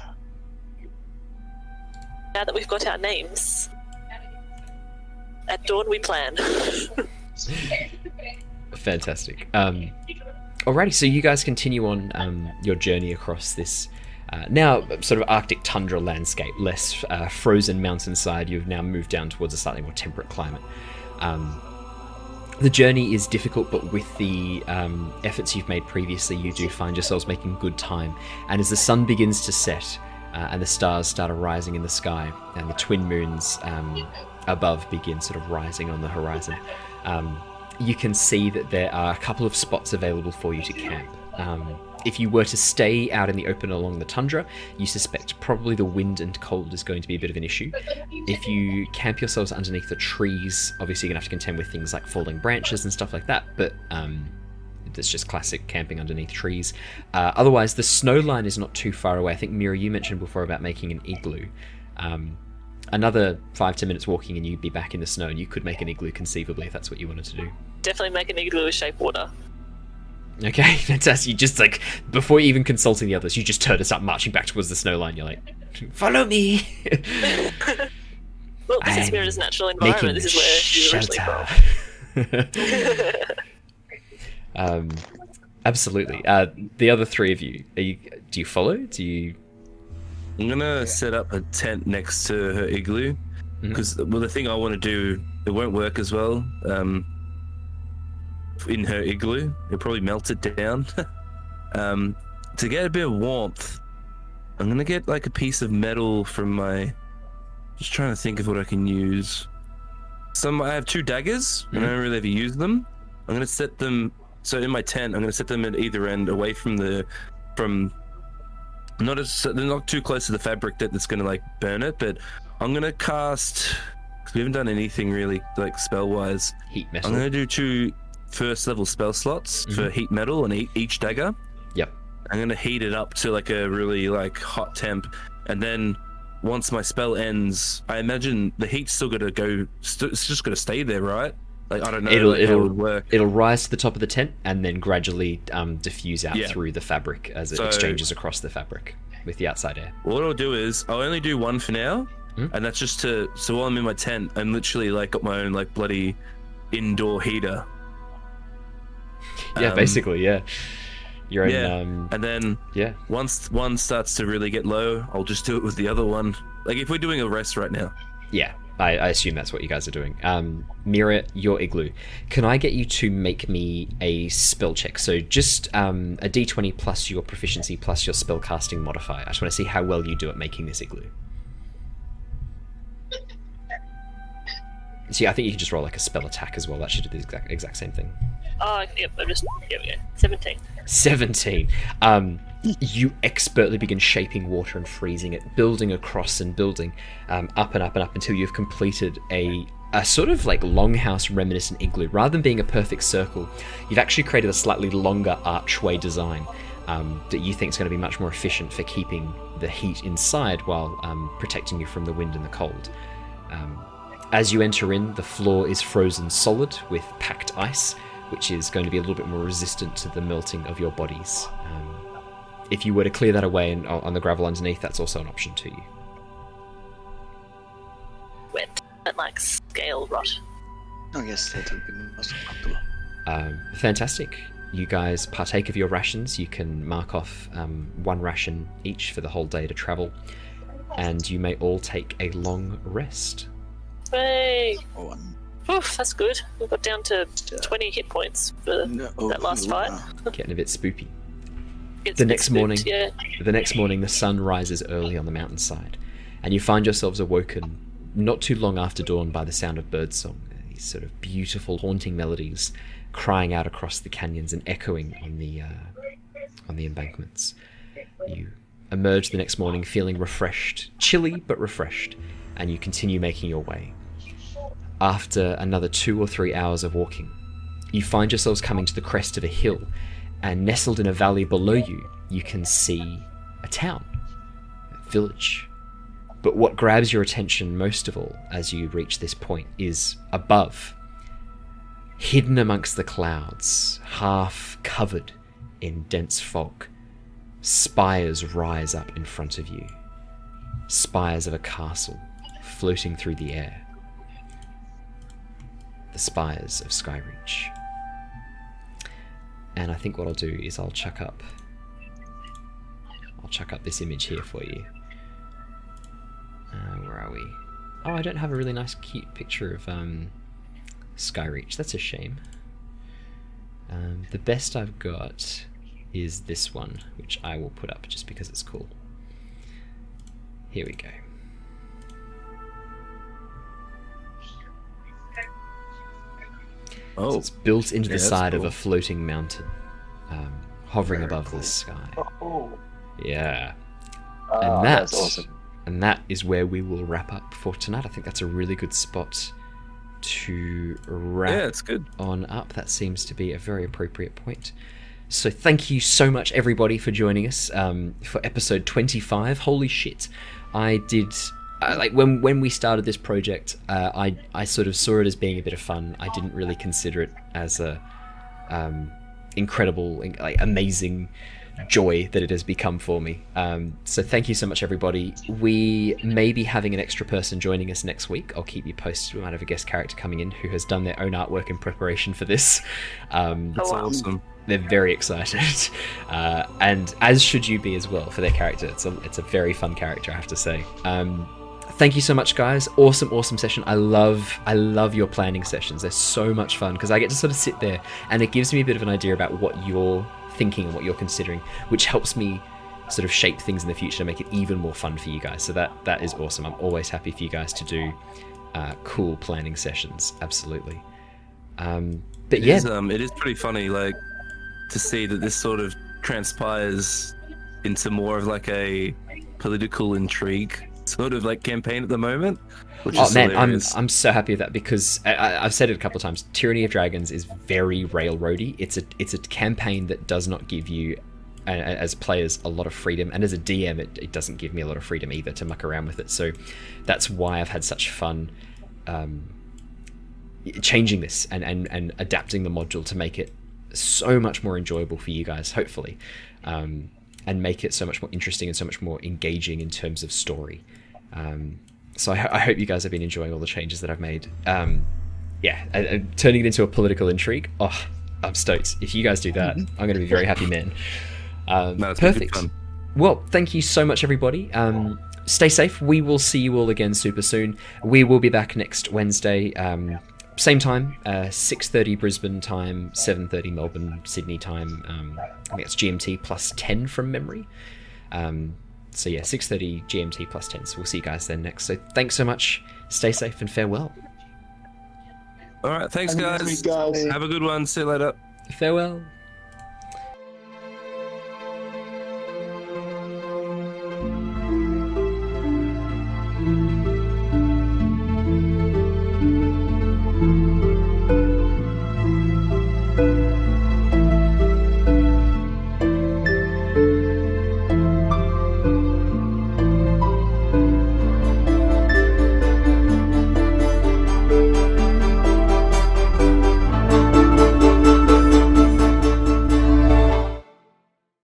Now that we've got our names, at dawn we plan. Fantastic. Alrighty, so you guys continue on your journey across this now sort of Arctic tundra landscape, less frozen mountainside. You've now moved down towards a slightly more temperate climate. The journey is difficult, but with the efforts you've made previously, you do find yourselves making good time. And as the sun begins to set and the stars start arising in the sky, and the twin moons above begin sort of rising on the horizon, you can see that there are a couple of spots available for you to camp. If you were to stay out in the open along the tundra, you suspect probably the wind and cold is going to be a bit of an issue. If you camp yourselves underneath the trees, obviously you're going to have to contend with things like falling branches and stuff like that, but that's just classic camping underneath trees. Otherwise, the snow line is not too far away. I think, Mira, you mentioned before about making an igloo. Another 5-10 minutes walking and you'd be back in the snow, and you could make an igloo conceivably if that's what you wanted to do. Definitely make an igloo with shape water. Okay, fantastic. You just like, before even consulting the others, you just turn and start marching back towards the snow line. You're like, follow me. Well, this is Mira's natural environment. This is where she's originally from. Absolutely. The other three of you, do you follow? Do you? I'm gonna set up a tent next to her igloo, because the thing I want to do, it won't work as well. In her igloo, it'll probably melt it down. To get a bit of warmth, I'm gonna get like a piece of metal from my. Just trying to think of what I can use. I have 2 daggers, and I don't really ever use them. I'm gonna set them. So in my tent, I'm gonna set them at either end, away from they're not too close to the fabric that's gonna like burn it. But I'm gonna cast, because we haven't done anything really like spell wise. Heat metal. I'm gonna do 2 first level spell slots for heat metal on each dagger. Yep. I'm gonna heat it up to like a really like hot temp, and then once my spell ends, I imagine the heat's still gonna go. It's just gonna stay there, right? Like I don't know how it would work. It'll rise to the top of the tent and then gradually diffuse out Yeah. through the fabric as it exchanges across the fabric with the outside air. What I'll do is I'll only do one for now, and that's just to. So while I'm in my tent, I'm literally like got my own like bloody indoor heater. Yeah, basically, yeah. Your own, and then yeah. once one starts to really get low, I'll just do it with the other one. Like if we're doing a rest right now. Yeah, I assume that's what you guys are doing. Mira, your igloo. Can I get you to make me a spell check? So just a d20 plus your proficiency plus your spell casting modifier. I just want to see how well you do at making this igloo. See, I think you can just roll like a spell attack as well. That should do the exact same thing. Oh, yep, here we go. 17. 17. You expertly begin shaping water and freezing it, building across and building up and up and up until you've completed a sort of like longhouse reminiscent igloo. Rather than being a perfect circle, you've actually created a slightly longer archway design that you think is going to be much more efficient for keeping the heat inside while protecting you from the wind and the cold. As you enter in, the floor is frozen solid with packed ice, which is going to be a little bit more resistant to the melting of your bodies. If you were to clear that away and on the gravel underneath, that's also an option to you. Wet, but like scale rot. I guess that would be most comfortable. Fantastic. You guys partake of your rations. You can mark off one ration each for the whole day to travel, and you may all take a long rest. Hey! Oh, Oof, that's good. We got down to 20 hit points for that last fight. Getting a bit spoopy. It's The a bit next morning, spooked, the next morning, the sun rises early on the mountainside, and you find yourselves awoken not too long after dawn by the sound of birdsong. These sort of beautiful, haunting melodies crying out across the canyons and echoing on the embankments. You emerge the next morning feeling refreshed, chilly but refreshed, and you continue making your way. After another 2 or 3 hours of walking, you find yourselves coming to the crest of a hill, and nestled in a valley below you, you can see a town, a village. But what grabs your attention most of all as you reach this point is above, hidden amongst the clouds, half covered in dense fog, spires rise up in front of you. Spires of a castle floating through the air. The spires of Skyreach. And I think what I'll do is I'll chuck up this image here for you. Where are we? Oh, I don't have a really nice cute picture of Skyreach. That's a shame. The best I've got is this one, which I will put up just because it's cool. Here we go. Oh, So it's built into the that's side of cool. a floating mountain, hovering above the sky. Oh, Yeah. that's awesome. And that is where we will wrap up for tonight. I think that's a really good spot to wrap Yeah, it's good. on up. That seems to be a very appropriate point. So thank you so much, everybody, for joining us for episode 25. Holy shit. I did... like when we started this project, I sort of saw it as being a bit of fun. I didn't really consider it as a incredible, like amazing joy that it has become for me. So thank you so much, everybody. We may be having an extra person joining us next week. I'll keep you posted. We might have a guest character coming in who has done their own artwork in preparation for this. That's awesome. They're very excited, and as should you be as well for their character. It's a very fun character, I have to say. Thank you so much, guys. Awesome session. I love your planning sessions. They're so much fun because I get to sort of sit there and it gives me a bit of an idea about what you're thinking and what you're considering, which helps me sort of shape things in the future to make it even more fun for you guys. So that is awesome. I'm always happy for you guys to do cool planning sessions. Absolutely. But yeah, It is pretty funny, like, to see that this sort of transpires into more of like a political intrigue sort of like campaign at the moment. Which is hilarious. I'm so happy with that because I've said it a couple of times. Tyranny of Dragons is very railroady. It's a campaign that does not give you as players a lot of freedom, and as a DM it doesn't give me a lot of freedom either to muck around with it. So that's why I've had such fun changing this and adapting the module to make it so much more enjoyable for you guys, hopefully, and make it so much more interesting and so much more engaging in terms of story. So I hope you guys have been enjoying all the changes that I've made. Turning it into a political intrigue. Oh, I'm stoked. If you guys do that, I'm going to be a very happy man. No, it's been perfect. good fun. Well, thank you so much, everybody. Stay safe. We will see you all again super soon. We will be back next Wednesday, same time, 6:30 Brisbane time, 7:30 Melbourne, Sydney time. I think it's GMT plus 10 from memory. So yeah, 6:30 GMT plus 10. So we'll see you guys then next. So thanks so much. Stay safe and farewell. All right, thanks, guys. guys. Have a good one. See you later. Farewell.